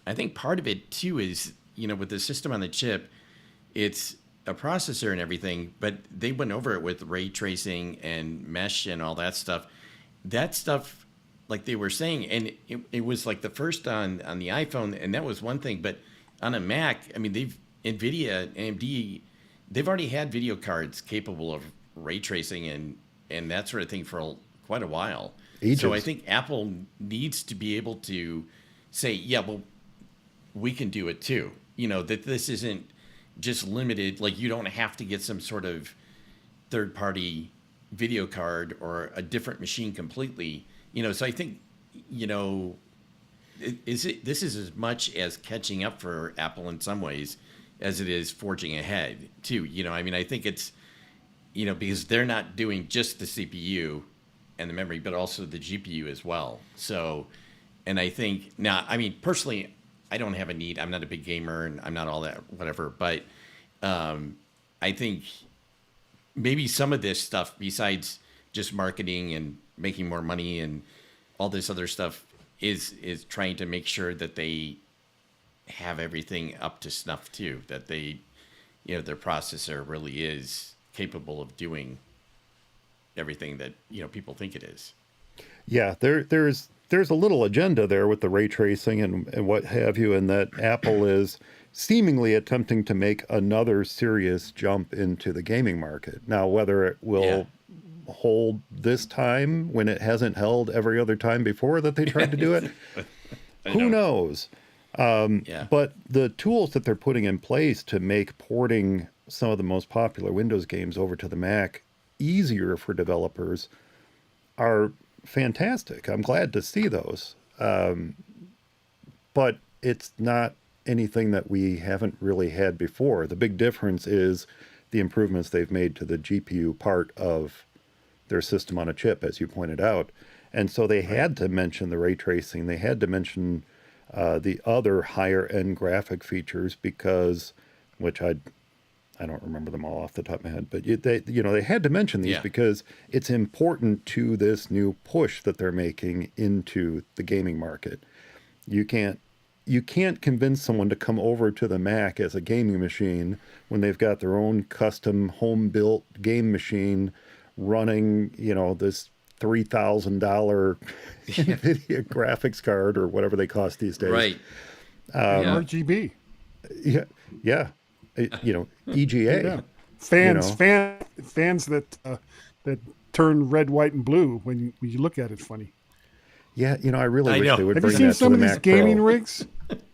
I think part of it too is, with the system on the chip, it's a processor and everything, but they went over it with ray tracing and mesh and all that stuff. That stuff, like they were saying, and it was like the first on the iPhone, and that was one thing, but on a Mac, I mean, NVIDIA, AMD, they've already had video cards capable of ray tracing and that sort of thing for quite a while. Ages. So I think Apple needs to be able to say, yeah, well, we can do it too. That this isn't just limited, like you don't have to get some sort of third-party video card or a different machine completely. So I think, this is as much as catching up for Apple in some ways as it is forging ahead too. I think it's, because they're not doing just the CPU and the memory, but also the GPU as well. So, and I think now, personally, I don't have a need. I'm not a big gamer and I'm not all that, whatever, but I think maybe some of this stuff, besides just marketing and making more money and all this other stuff is trying to make sure that they have everything up to snuff too, that they, their processor really is capable of doing everything that, people think it is. Yeah, there's a little agenda there with the ray tracing and what have you, and that Apple is seemingly attempting to make another serious jump into the gaming market. Now, whether it will hold this time when it hasn't held every other time before that they tried to do it, who knows? But the tools that they're putting in place to make porting some of the most popular Windows games over to the Mac easier for developers are fantastic. I'm glad to see those. But it's not anything that we haven't really had before. The big difference is the improvements they've made to the GPU part of their system on a chip, as you pointed out. And so they had to mention the ray tracing. They had to mention the other higher end graphic features because, which I don't remember them all off the top of my head, but they had to mention these because it's important to this new push that they're making into the gaming market. You can't convince someone to come over to the Mac as a gaming machine when they've got their own custom home built game machine running, this $3,000 NVIDIA graphics card or whatever they cost these days. Right. RGB. Yeah. EGA. Yeah. Fans that turn red, white, and blue when you look at it funny. Yeah, I really wish they would Have bring you seen that some to of the these Mac gaming Pro. rigs?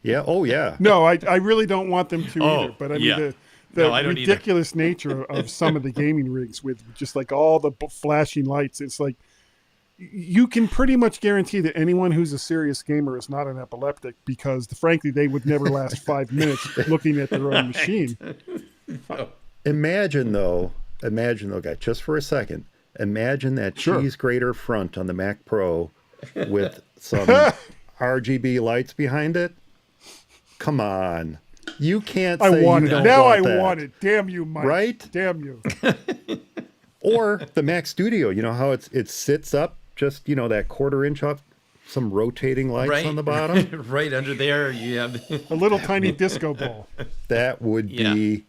Yeah. Oh, yeah. No, I really don't want them to either. But I mean, the I don't ridiculous nature of some of the gaming rigs with just like all the flashing lights. It's like you can pretty much guarantee that anyone who's a serious gamer is not an epileptic because, frankly, they would never last 5 minutes looking at their own machine. Imagine though, guy, just for a second, imagine that cheese grater front on the Mac Pro with some RGB lights behind it. Come on. You can't say you don't now want I that. want it. Damn you, Mike. Right? Damn you. Or the Mac Studio, how it sits up just, that 1/4 inch up, some rotating lights on the bottom. Right under there, you have a little tiny disco ball. That would be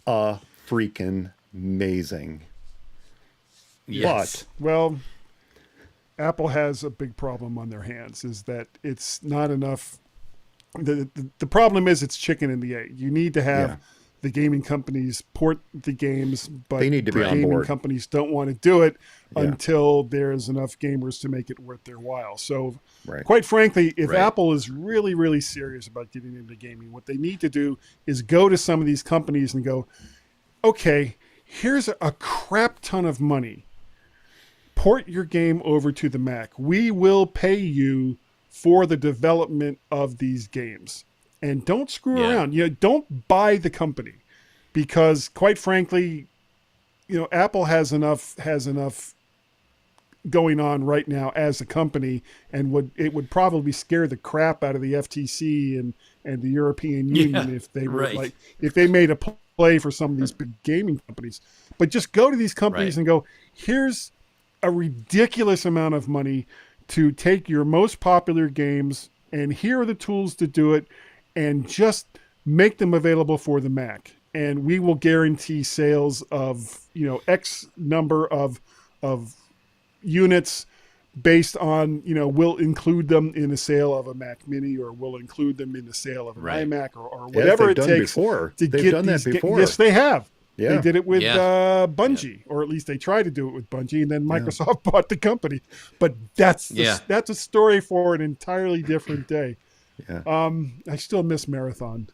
a freaking amazing. Yes. But, well, Apple has a big problem on their hands is that it's not enough. The problem is it's chicken and the egg. You need to have the gaming companies port the games, but they need to be the on gaming board. companies don't want to do it until there's enough gamers to make it worth their while. So quite frankly, if Apple is really, really serious about getting into gaming, what they need to do is go to some of these companies and go, okay, here's a crap ton of money. Port your game over to the Mac. We will pay you for the development of these games. And don't screw around. Don't buy the company because, quite frankly, Apple has enough going on right now as a company, and it would probably scare the crap out of the FTC and the European Union if they were if they made a play for some of these big gaming companies. But just go to these companies and go, here's a ridiculous amount of money to take your most popular games, and here are the tools to do it. And just make them available for the Mac, and we will guarantee sales of X number of units based on we'll include them in the sale of a Mac Mini, or we'll include them in the sale of an iMac, or whatever it takes to They've get done these. that before. Yes, they have. Yeah. They did it with Bungie, or at least they tried to do it with Bungie, and then Microsoft bought the company. But that's a story for an entirely different day. Yeah. I still miss Marathon.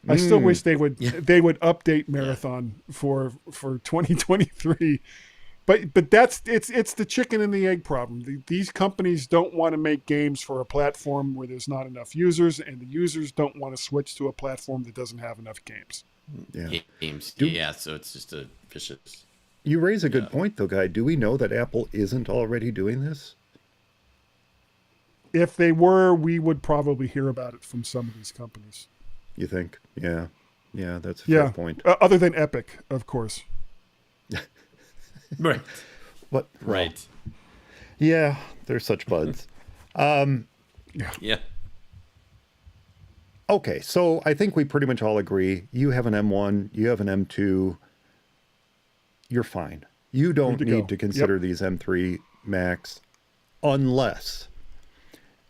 I still wish they would update Marathon for 2023. But that's it's the chicken and the egg problem. These companies don't want to make games for a platform where there's not enough users, and the users don't want to switch to a platform that doesn't have enough games. Yeah. Games. So it's just a vicious. You raise a good point, though, Guy. Do we know that Apple isn't already doing this? If they were, we would probably hear about it from some of these companies. You think? Yeah. Yeah, that's a fair point. Other than Epic, of course. Right. But Right. yeah, they're such buds. Yeah. Okay, so I think we pretty much all agree. You have an M1, you have an M2, you're fine. You Good don't to need go. to Yep. consider these M3 Macs unless,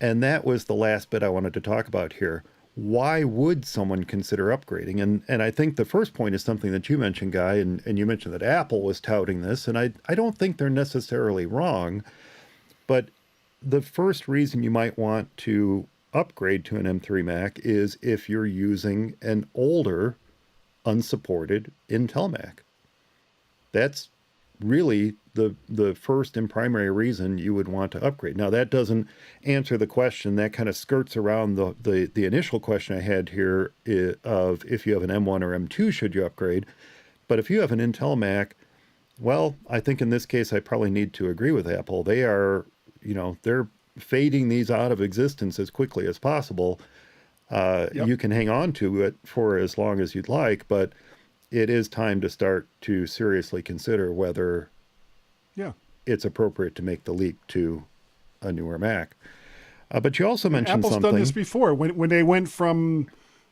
and that was the last bit I wanted to talk about here. Why would someone consider upgrading? And I think the first point is something that you mentioned, Guy, and you mentioned that Apple was touting this, and I don't think they're necessarily wrong, but the first reason you might want to upgrade to an M3 Mac is if you're using an older, unsupported Intel Mac. That's really the first and primary reason you would want to upgrade. Now that doesn't answer the question. That kind of skirts around the initial question I had here of if you have an M1 or M2, should you upgrade? But if you have an Intel Mac, well, I think in this case I probably need to agree with Apple. They are, they're fading these out of existence as quickly as possible. Yep. You can hang on to it for as long as you'd like, but it is time to start to seriously consider whether Yeah. it's appropriate to make the leap to a newer Mac. But you also And mentioned Apple's done this something. before when they went from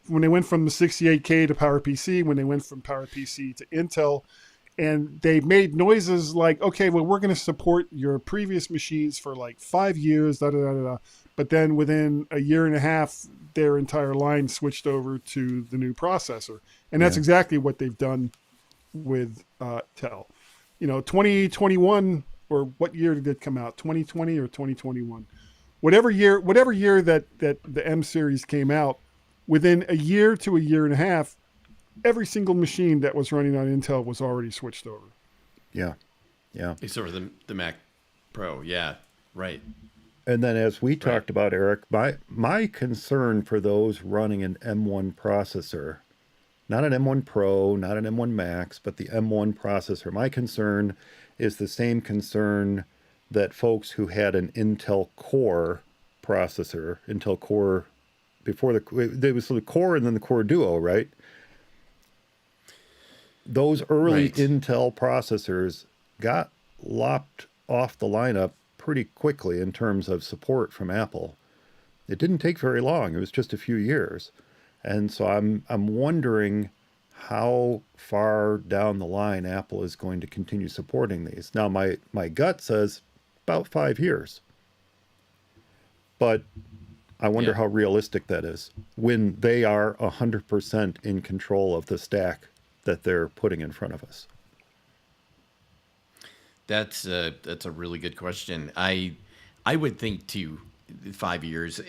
the 68K to PowerPC, when they went from PowerPC to Intel, and they made noises like, okay, well, we're going to support your previous machines for like 5 years, da da da da. But then within a year and a half, their entire line switched over to the new processor, and that's Yeah. exactly what they've done with Tel. 2021, or what year did it come out? 2020 or 2021? Whatever year that the M series came out, within a year to a year and a half, every single machine that was running on Intel was already switched over. Yeah. Yeah. Except for the Mac Pro. Yeah. Right. And then as we Right. talked about, Eric, my concern for those running an M1 processor, not an M1 Pro, not an M1 Max, but the M1 processor, my concern is the same concern that folks who had an Intel Core processor, Intel Core before there was the Core and then the Core Duo, right? Those early Right. Intel processors got lopped off the lineup pretty quickly in terms of support from Apple. It didn't take very long. It was just a few years. And so I'm wondering how far down the line Apple is going to continue supporting these. Now my gut says about 5 years. But I wonder Yeah. how realistic that is when they are 100% in control of the stack that they're putting in front of us. That's a really good question. I would think too, 5 years,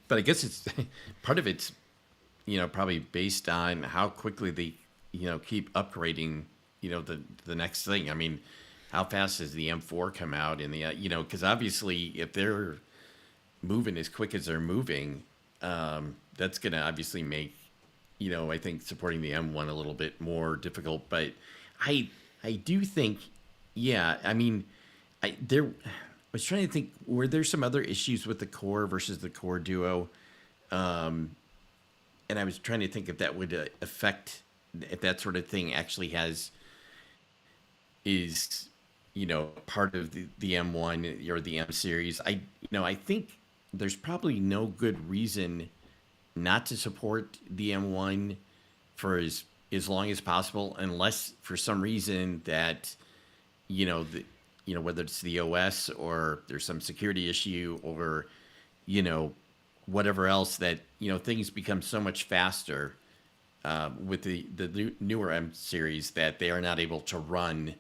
but I guess it's part of it's probably based on how quickly they keep upgrading the next thing. I mean, how fast does the M4 come out in the because obviously if they're moving as quick as they're moving, that's going to obviously make I think supporting the M1 a little bit more difficult. But I do think, yeah, I mean, I was trying to think, were there some other issues with the Core versus the Core Duo? And I was trying to think if that would affect, if that sort of thing actually is part of the M1 or the M series. I think there's probably no good reason not to support the M1 for as long as possible, unless for some reason that whether it's the OS or there's some security issue or whatever else, that things become so much faster with the newer M series that they are not able to run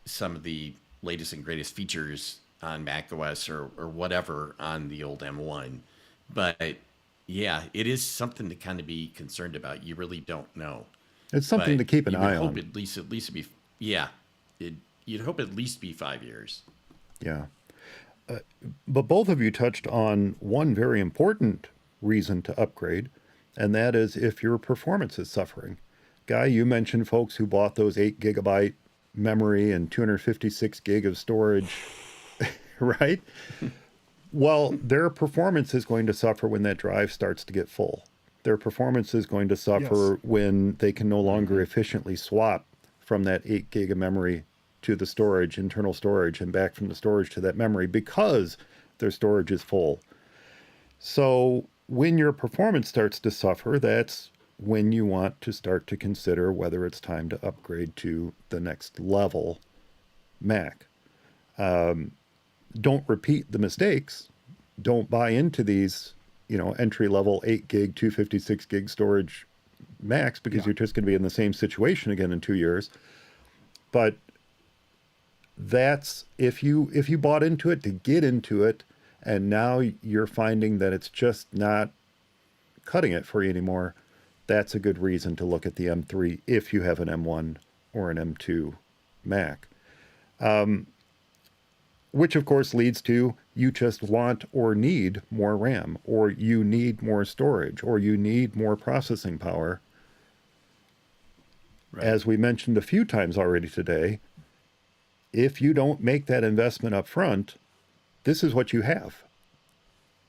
some of the latest and greatest features on Mac OS or whatever on the old M1. But yeah, it is something to kind of be concerned about. You really don't know. It's something But to keep an you would eye hope on. at least be, yeah, you'd hope at least be 5 years. Yeah. But both of you touched on one very important reason to upgrade, and that is if your performance is suffering. Guy, you mentioned folks who bought those 8 gigabyte memory and 256 gig of storage, right? Well, their performance is going to suffer when that drive starts to get full. Their performance is going to suffer Yes. when they can no longer efficiently swap from that 8 gig of memory to the storage, internal storage, and back from the storage to that memory because their storage is full. So when your performance starts to suffer, that's when you want to start to consider whether it's time to upgrade to the next level Mac. Don't repeat the mistakes. Don't buy into these, entry level 8 gig, 256 gig storage Macs because you're just going to be in the same situation again in 2 years. But that's if you bought into it to get into it, and now you're finding that it's just not cutting it for you anymore, that's a good reason to look at the M3 if you have an M1 or an M2 Mac. Which of course leads to you just want or need more RAM, or you need more storage, or you need more processing power. Right. As we mentioned a few times already today, if you don't make that investment up front, this is what you have.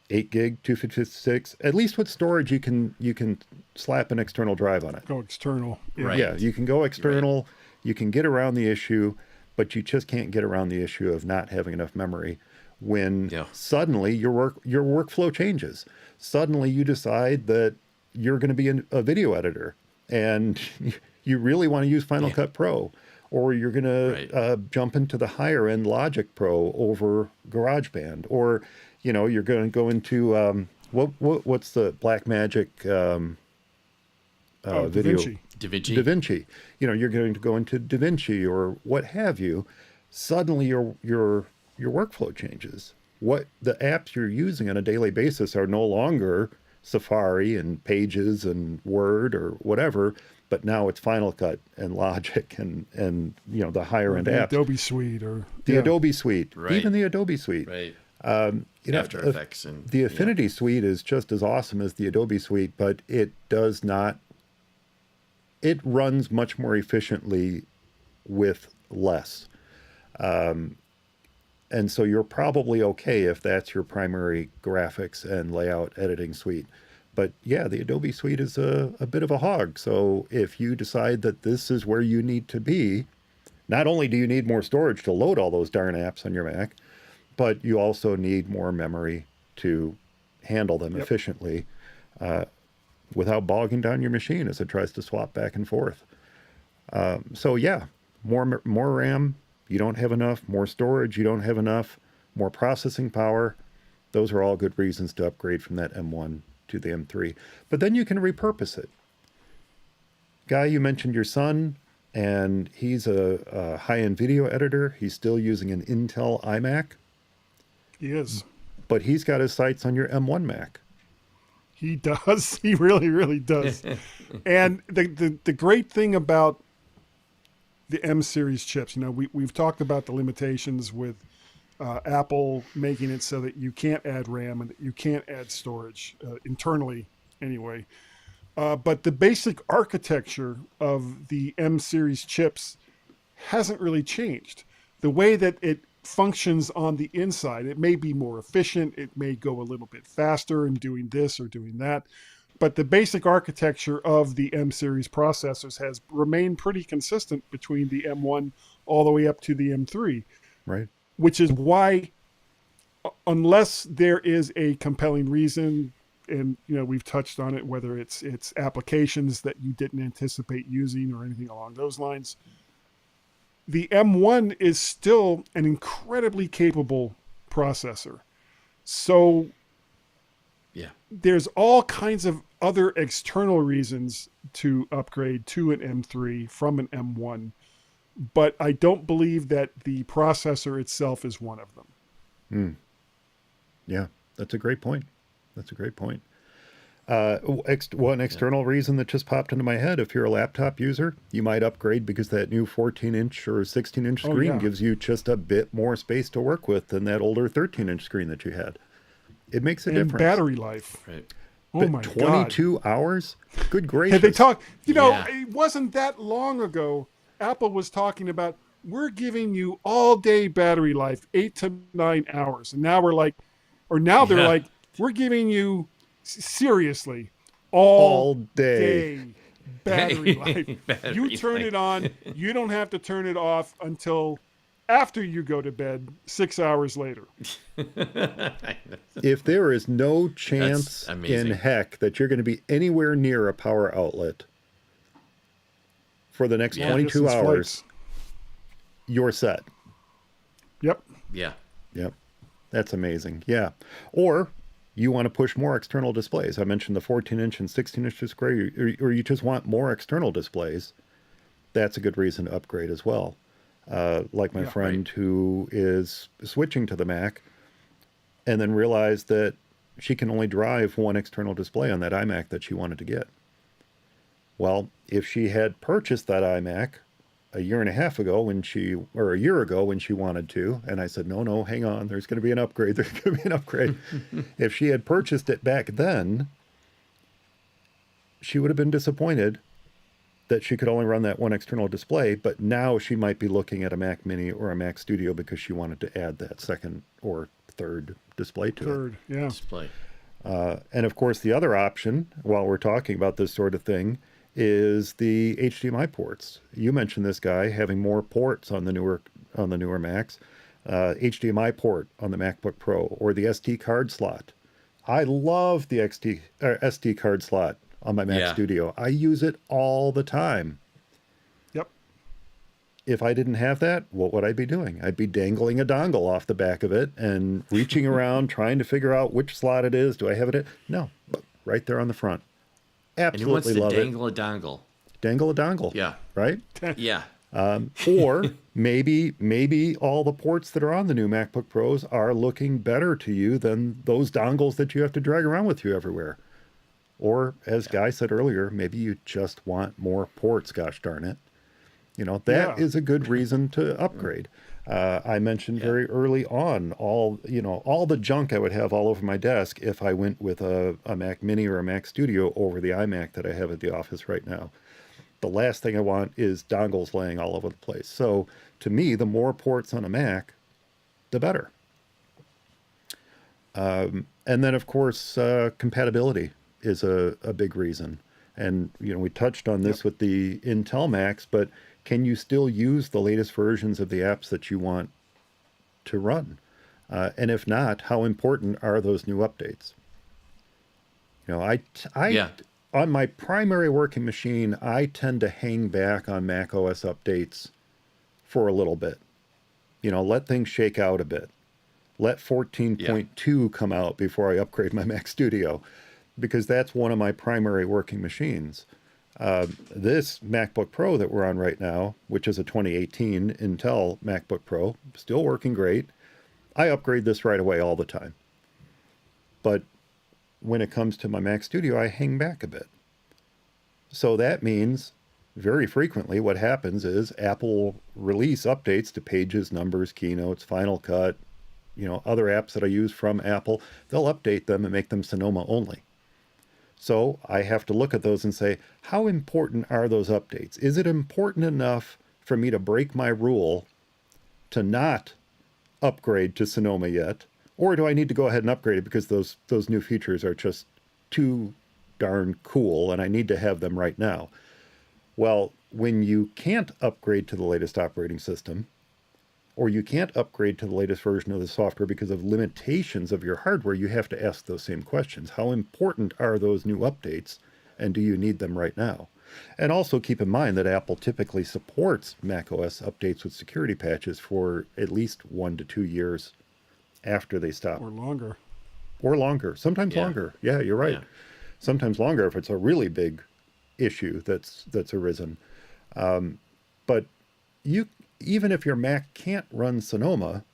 8 gig, 256, at least with storage, you can slap an external drive on it. Go external. Yeah, right. Yeah, you can go external. Right. You can get around the issue, but you just can't get around the issue of not having enough memory when suddenly your workflow changes. Suddenly you decide that you're going to be a video editor and you really want to use Final Cut Pro, or you're going to jump into the higher end Logic Pro over GarageBand, or you're going to go into what's the Blackmagic video? DaVinci. You're going to go into DaVinci or what have you. Suddenly your workflow changes. What the apps you're using on a daily basis are no longer Safari and Pages and Word or whatever, but now it's Final Cut and Logic and the higher end apps. Adobe Suite or the Adobe Suite, even the Adobe Suite. Right. After Effects and the Affinity Suite is just as awesome as the Adobe Suite, but it does not. It runs much more efficiently with less. And so you're probably okay if that's your primary graphics and layout editing suite. But yeah, the Adobe Suite is a bit of a hog. So if you decide that this is where you need to be, not only do you need more storage to load all those darn apps on your Mac, but you also need more memory to handle them efficiently without bogging down your machine as it tries to swap back and forth. So yeah, more RAM, you don't have enough. More storage, you don't have enough. More processing power. Those are all good reasons to upgrade from that M1 to the M3. But then you can repurpose it. Guy, you mentioned your son, and he's a high-end video editor. He's still using an Intel iMac. He is. But he's got his sights on your M1 Mac. He does. He really, really does. And the great thing about the M series chips, we've talked about the limitations with Apple making it so that you can't add RAM and that you can't add storage internally anyway. But the basic architecture of the M series chips hasn't really changed. The way that it functions on the inside, it may be more efficient, it may go a little bit faster in doing this or doing that, but the basic architecture of the M series processors has remained pretty consistent between the M1 all the way up to the M3. Right. Which is why, unless there is a compelling reason, and we've touched on it, whether it's applications that you didn't anticipate using or anything along those lines, the M1 is still an incredibly capable processor. So there's all kinds of other external reasons to upgrade to an M3 from an M1, but I don't believe that the processor itself is one of them. Yeah, that's a great point. One external reason that just popped into my head, if you're a laptop user, you might upgrade because that new 14-inch or 16-inch screen gives you just a bit more space to work with than that older 13-inch screen that you had. It makes a difference. Battery life. Right. Oh my 22 God. hours? Good gracious. They talk, it wasn't that long ago, Apple was talking about, we're giving you all day battery life, 8 to 9 hours. And now they're like, we're giving you seriously all day. battery life. Battery You turn life. it on, you don't have to turn it off until after you go to bed 6 hours later. If there is no That's chance in amazing. heck that you're going to be anywhere near a power outlet for the next Yeah. 22 Distance hours, flights. you're set. Yep. Yeah. Yep. That's amazing. Yeah. Or you want to push more external displays. I mentioned the 14-inch and 16-inch display, or you just want more external displays. That's a good reason to upgrade as well. Like my Yeah. friend who is switching to the Mac and then realized that she can only drive one external display on that iMac that she wanted to get. Well, if she had purchased that iMac a year and a half ago or a year ago when she wanted to, and I said, no, no, hang on, there's going to be an upgrade. There's going to be an upgrade. If she had purchased it back then, she would have been disappointed that she could only run that one external display, but now she might be looking at a Mac Mini or a Mac Studio because she wanted to add that second or third display to it. Third. Yeah. Display. And of course, the other option, while we're talking about this sort of thing, is the HDMI ports. You mentioned this guy having more ports on the newer Macs, HDMI port on the MacBook Pro, or the SD card slot. I love the SD card slot on my Mac Yeah. Studio. I use it all the time. Yep. If I didn't have that, what would I be doing? I'd be dangling a dongle off the back of it and reaching around trying to figure out which slot it is. Do I have it? No, right there on the front. And he wants Absolutely to love it. dangle a dongle. Dangle a dongle. Yeah. Right? Yeah. Or maybe all the ports that are on the new MacBook Pros are looking better to you than those dongles that you have to drag around with you everywhere. Or, as Guy said earlier, maybe you just want more ports, gosh darn it. That Yeah. is a good reason to upgrade. I mentioned very early on all the junk I would have all over my desk if I went with a Mac Mini or a Mac Studio over the iMac that I have at the office right now. The last thing I want is dongles laying all over the place. So to me, the more ports on a Mac, the better. And then, of course, compatibility is a big reason. And, we touched on this with the Intel Macs, but can you still use the latest versions of the apps that you want to run? And if not, how important are those new updates? Yeah. On my primary working machine, I tend to hang back on Mac OS updates for a little bit. Let things shake out a bit. Let 14.2 come out before I upgrade my Mac Studio, because that's one of my primary working machines. This MacBook Pro that we're on right now, which is a 2018 Intel MacBook Pro, still working great. I upgrade this right away all the time. But when it comes to my Mac Studio, I hang back a bit. So that means very frequently what happens is Apple release updates to Pages, Numbers, Keynotes, Final Cut, other apps that I use from Apple. They'll update them and make them Sonoma only. So I have to look at those and say, how important are those updates? Is it important enough for me to break my rule to not upgrade to Sonoma yet? Or do I need to go ahead and upgrade it because those new features are just too darn cool and I need to have them right now? Well, when you can't upgrade to the latest operating system, or you can't upgrade to the latest version of the software because of limitations of your hardware, you have to ask those same questions. How important are those new updates, and do you need them right now? And also keep in mind that Apple typically supports macOS updates with security patches for at least 1 to 2 years after they stop. Or longer. Or longer. Sometimes longer. Yeah, you're right. Yeah. Sometimes longer if it's a really big issue that's arisen. But even if your Mac can't run Sonoma,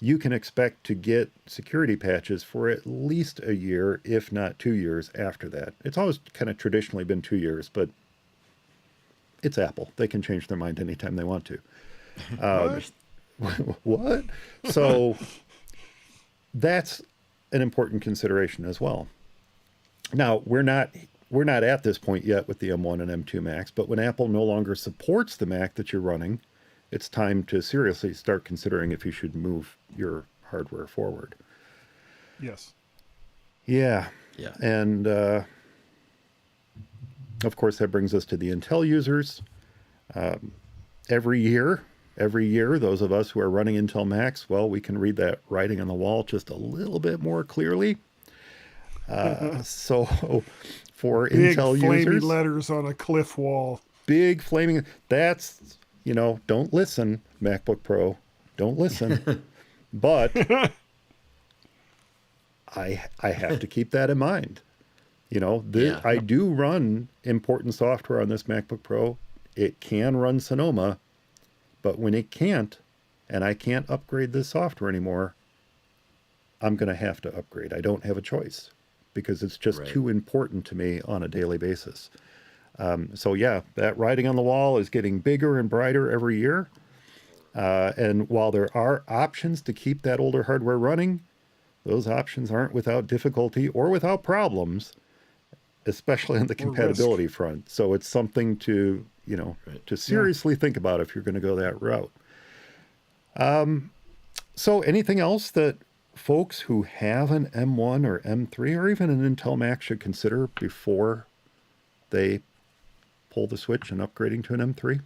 you can expect to get security patches for at least a year, if not 2 years after that. It's always kind of traditionally been 2 years, but it's Apple. They can change their mind anytime they want to. What? So that's an important consideration as well. Now, we're not at this point yet with the M1 and M2 Macs, but when Apple no longer supports the Mac that you're running, it's time to seriously start considering if you should move your hardware forward. Yes. Yeah. Yeah. And Of course, that brings us to the Intel users. Every year, those of us who are running Intel Macs, well, we can read that writing on the wall just a little bit more clearly. So for Big Intel flaming users, letters on a cliff wall. big flaming, that's, don't listen, MacBook Pro, don't listen. But I have to keep that in mind. Yeah. I do run important software on this MacBook Pro. It can run Sonoma, but when it can't, and I can't upgrade this software anymore, I'm going to have to upgrade. I don't have a choice because it's just Right. too important to me on a daily basis. So yeah, that writing on the wall is getting bigger and brighter every year. And while there are options to keep that older hardware running, those options aren't without difficulty or without problems, especially on the compatibility front. So it's something to, Right. to seriously think about if you're going to go that route. So anything else that folks who have an M1 or M3 or even an Intel Mac should consider before they pull the switch and upgrading to an M3?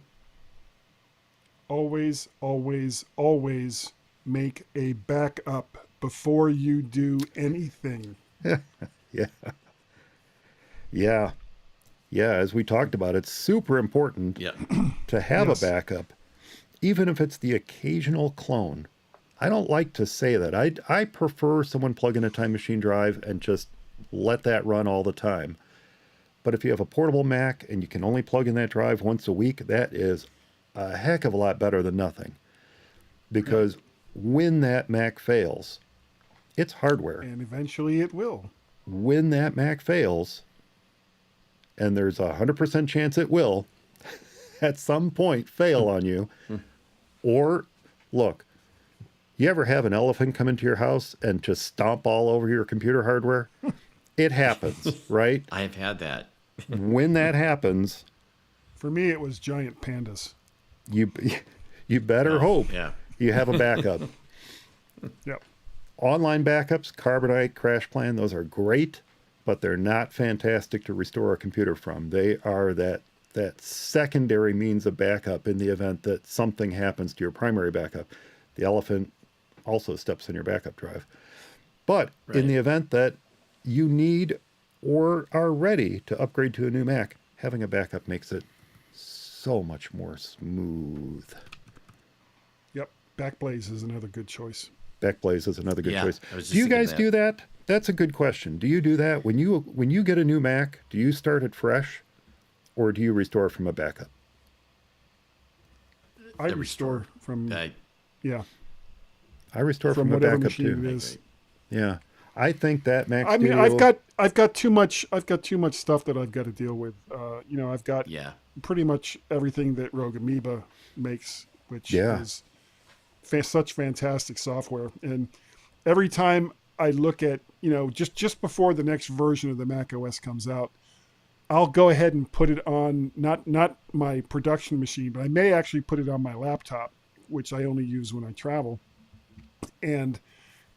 Always, always, always make a backup before you do anything. Yeah. Yeah. Yeah. As we talked about, it's super important Yeah. to have Yes. a backup, even if it's the occasional clone. I don't like to say that. I prefer someone plug in a time machine drive and just let that run all the time. But if you have a portable Mac and you can only plug in that drive once a week, that is a heck of a lot better than nothing. Because when that Mac fails, it's hardware. And eventually it will. When that Mac fails, and there's a 100% chance it will, at some point fail on you. Or, look, you ever have an elephant come into your house and just stomp all over your computer hardware? It happens, right? I have had that. When that happens, For me, it was giant pandas. you better hope Yeah. you have a backup. Yep. Online backups, Carbonite, Crash Plan, those are great, but they're not fantastic to restore a computer from. They are that secondary means of backup in the event that something happens to your primary backup. The elephant also steps on your backup drive. But in Right. the event that you need or are ready to upgrade to a new Mac, having a backup makes it so much more smooth. Yep. Backblaze is another good choice. Backblaze is another good Yeah, choice. I was just Do you thinking guys that. do that? That's a good question. Do you do that when you get a new Mac? Do you start it fresh, or do you restore from a backup? I The restore from yeah I restore from from a whatever backup machine too. it is. Yeah, I think that Mac I mean, Studio. I've got too much stuff that I've got to deal with. I've got Yeah. pretty much everything that Rogue Amoeba makes, which Yeah. is such fantastic software. And every time I look at, just before the next version of the Mac OS comes out, I'll go ahead and put it on not my production machine, but I may actually put it on my laptop, which I only use when I travel. And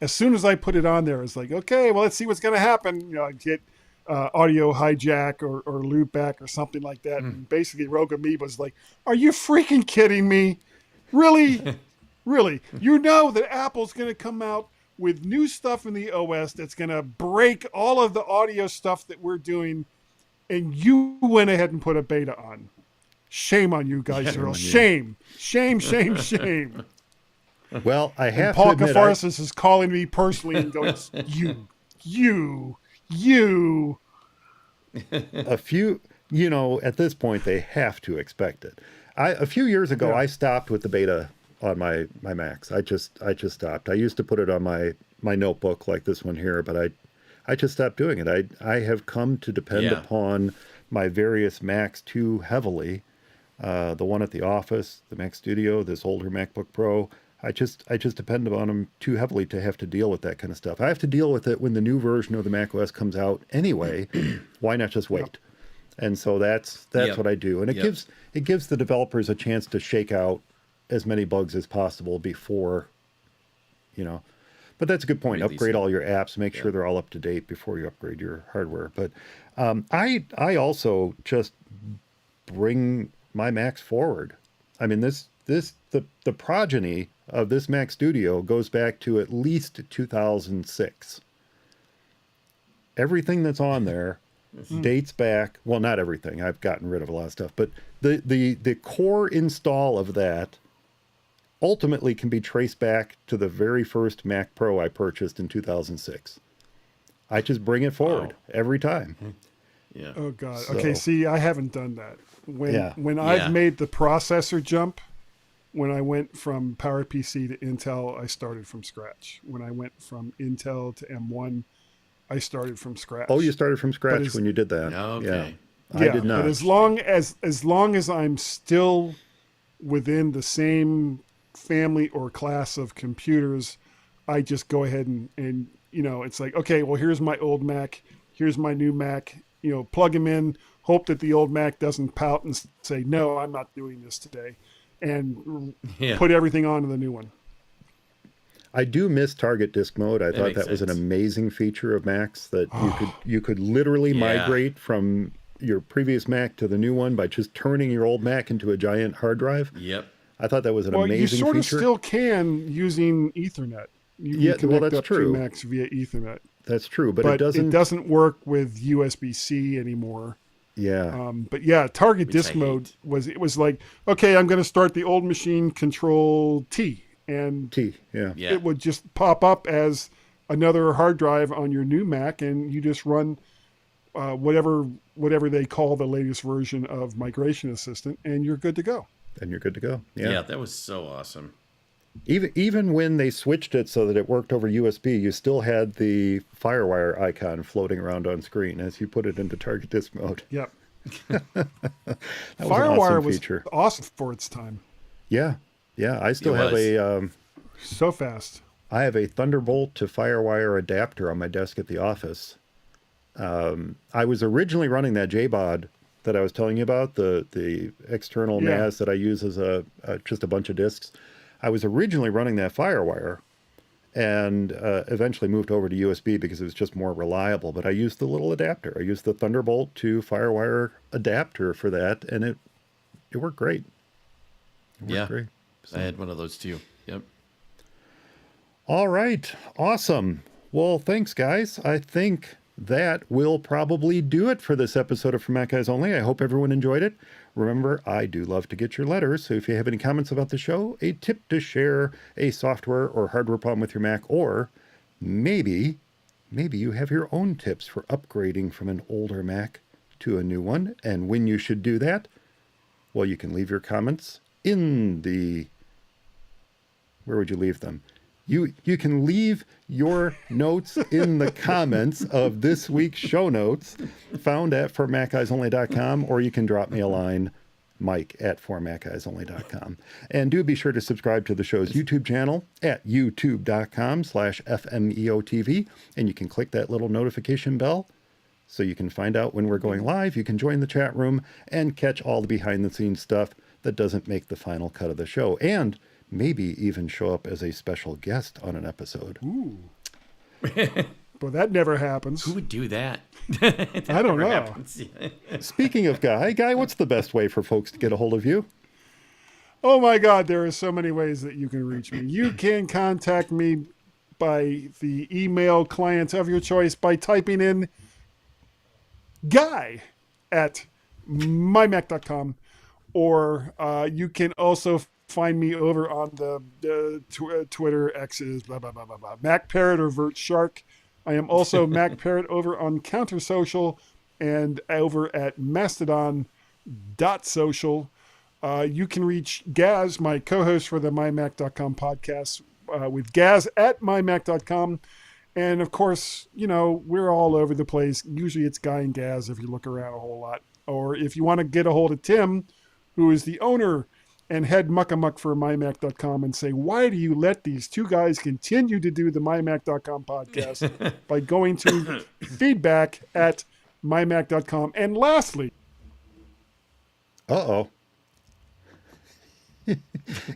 as soon as I put it on there, it's like, okay, well, let's see what's going to happen. I get audio hijack or loop back or something like that. And basically, Rogue Amoeba's like, are you freaking kidding me? Really? Really? You know that Apple's going to come out with new stuff in the OS that's going to break all of the audio stuff that we're doing, and you went ahead and put a beta on. Shame on you, Guy Serle. Shame. Shame, shame, shame. Well, I And have Paul to admit, Kafarsis is calling me personally and going, you. a few, at this point they have to expect it. A few years ago, Yeah. I stopped with the beta on my Macs. I just stopped. I used to put it on my notebook like this one here, but I just stopped doing it. I have come to depend Yeah. upon my various Macs too heavily. The one at the office, the Mac Studio, this older MacBook Pro. I just depend on them too heavily to have to deal with that kind of stuff. I have to deal with it when the new version of the Mac OS comes out anyway. Why not just wait? And so that's Yep. what I do. And it gives the developers a chance to shake out as many bugs as possible before, But that's a good point. Release Upgrade it. all your apps. Make sure they're all up to date before you upgrade your hardware. But I also just bring my Macs forward. I mean, the progeny of this Mac Studio goes back to at least 2006. Everything that's on there dates back. Well, not everything. I've gotten rid of a lot of stuff, but the core install of that ultimately can be traced back to the very first Mac Pro I purchased in 2006. I just bring it forward every time. Yeah. Oh God. So- Okay. See, I haven't done that. When Yeah. when Yeah. I've made the processor jump, when I went from PowerPC to Intel, I started from scratch. When I went from Intel to M1, I started from scratch. Oh, you started from scratch it's- when you did that. Okay. Yeah. I did not. But as long as I'm still within the same family or class of computers, I just go ahead and it's like, okay, well, here's my old Mac, here's my new Mac, plug them in, hope that the old Mac doesn't pout and say, no, I'm not doing this today, and Yeah. put everything onto the new one. I do miss target disk mode. I thought makes that was an sense. amazing feature of Macs that you could literally Yeah. migrate from your previous Mac to the new one by just turning your old Mac into a giant hard drive. Yep. I thought that was an Well, you amazing sort of feature. still can using Ethernet. You Yeah, can well, connect that's up true. two Macs via Ethernet, That's true, but but it doesn't. work with USB-C anymore. Yeah, But yeah, target Which disk I mode hate. was like, okay, I'm going to start the old machine, Control T, and Yeah. Yeah. it would just pop up as another hard drive on your new Mac, and you just run whatever they call the latest version of Migration Assistant, and you're good to go. And you're good to go. Yeah. Yeah. That was so awesome. Even when they switched it so that it worked over USB, you still had the FireWire icon floating around on screen as you put it into target disk mode. Yep. That was an FireWire awesome was feature. awesome for its time. Yeah. Yeah. I still It have was. So fast. I have a Thunderbolt to FireWire adapter on my desk at the office. I was originally running that JBOD that I was telling you about, the external Yeah. NAS that I use as just a bunch of disks. I was originally running that FireWire and eventually moved over to USB because it was just more reliable. But I used the little adapter. I used the Thunderbolt to FireWire adapter for that, and it worked great. It worked Yeah. great. I had one of those too. Yep. All right. Awesome. Well, thanks, guys. I think that will probably do it for this episode of From Mac Guys Only. I hope everyone enjoyed it. Remember, I do love to get your letters, so if you have any comments about the show, a tip to share, a software or hardware problem with your Mac, or maybe you have your own tips for upgrading from an older Mac to a new one, and when you should do that, well, you can leave your comments in the... Where would you leave them? You can leave your notes in the comments of this week's show notes found at formatguysonly.com, or you can drop me a line, Mike at formatguysonly.com. And do be sure to subscribe to the show's YouTube channel at youtube.com/FMEOTV, and you can click that little notification bell so you can find out when we're going live. You can join the chat room and catch all the behind the scenes stuff that doesn't make the final cut of the show, and maybe even show up as a special guest on an episode. Ooh. Well, that never happens. Who would do that? I don't know. Happens. Speaking of Guy, what's the best way for folks to get a hold of you? Oh my God, there are so many ways that you can reach me. You can contact me by the email client of your choice by typing in Guy at mymac.com, or you can also find me over on the Twitter X's, blah, blah, blah, blah, blah. Mac Parrot or Vert Shark. I am also Mac Parrot over on Counter Social and over at Mastodon.social. You can reach Gaz, my co-host for the mymac.com podcast, with Gaz at mymac.com. And of course, we're all over the place. Usually it's Guy and Gaz if you look around a whole lot. Or if you want to get a hold of Tim, who is the owner and head muckamuck for mymac.com, and say, why do you let these two guys continue to do the mymac.com podcast by going to feedback at mymac.com. And lastly, Uh-oh.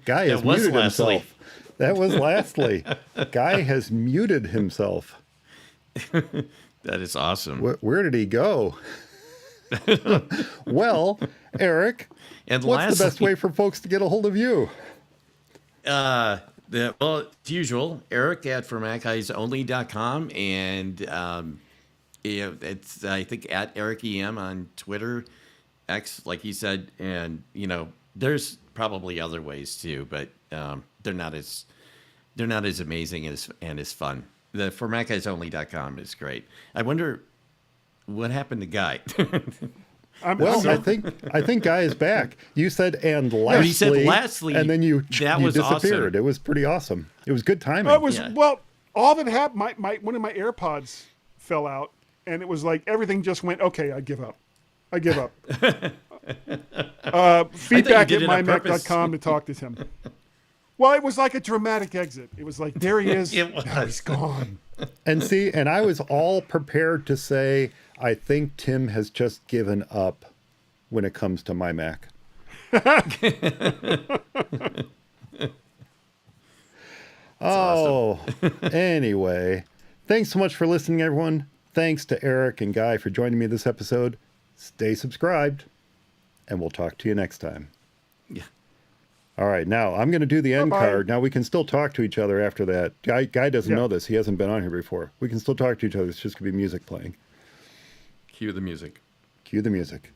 Guy has That was muted Leslie. himself. That was lastly. Guy has muted himself. That is awesome. Where did he go? Well, Eric, And what's lastly, the best way for folks to get a hold of you? well, as usual, Eric at formacheyersonly.com, and it's I think at Eric EM on Twitter, X, like he said, and there's probably other ways too, but they're not as amazing and as fun. The formacheyersonly.com is great. I wonder what happened to Guy. Well, I think Guy is back. You said and lastly, he said lastly, and then you was disappeared. awesome. It was pretty awesome. It was good timing. It was Yeah. well. All that happened, one of my AirPods fell out, and it was like everything just went. Okay, I give up. Feedback did at it on purpose. mymac.com to talk to Tim. Well, it was like a dramatic exit. It was like, there he is. It was. Now he's gone. And I was all prepared to say, I think Tim has just given up when it comes to my Mac. Anyway, thanks so much for listening, everyone. Thanks to Eric and Guy for joining me this episode. Stay subscribed, and we'll talk to you next time. Yeah. All right, now I'm going to do the end Bye-bye. card. Now we can still talk to each other after that. Guy doesn't Yeah. know this. He hasn't been on here before. We can still talk to each other. It's just going to be music playing. Cue the music. Cue the music.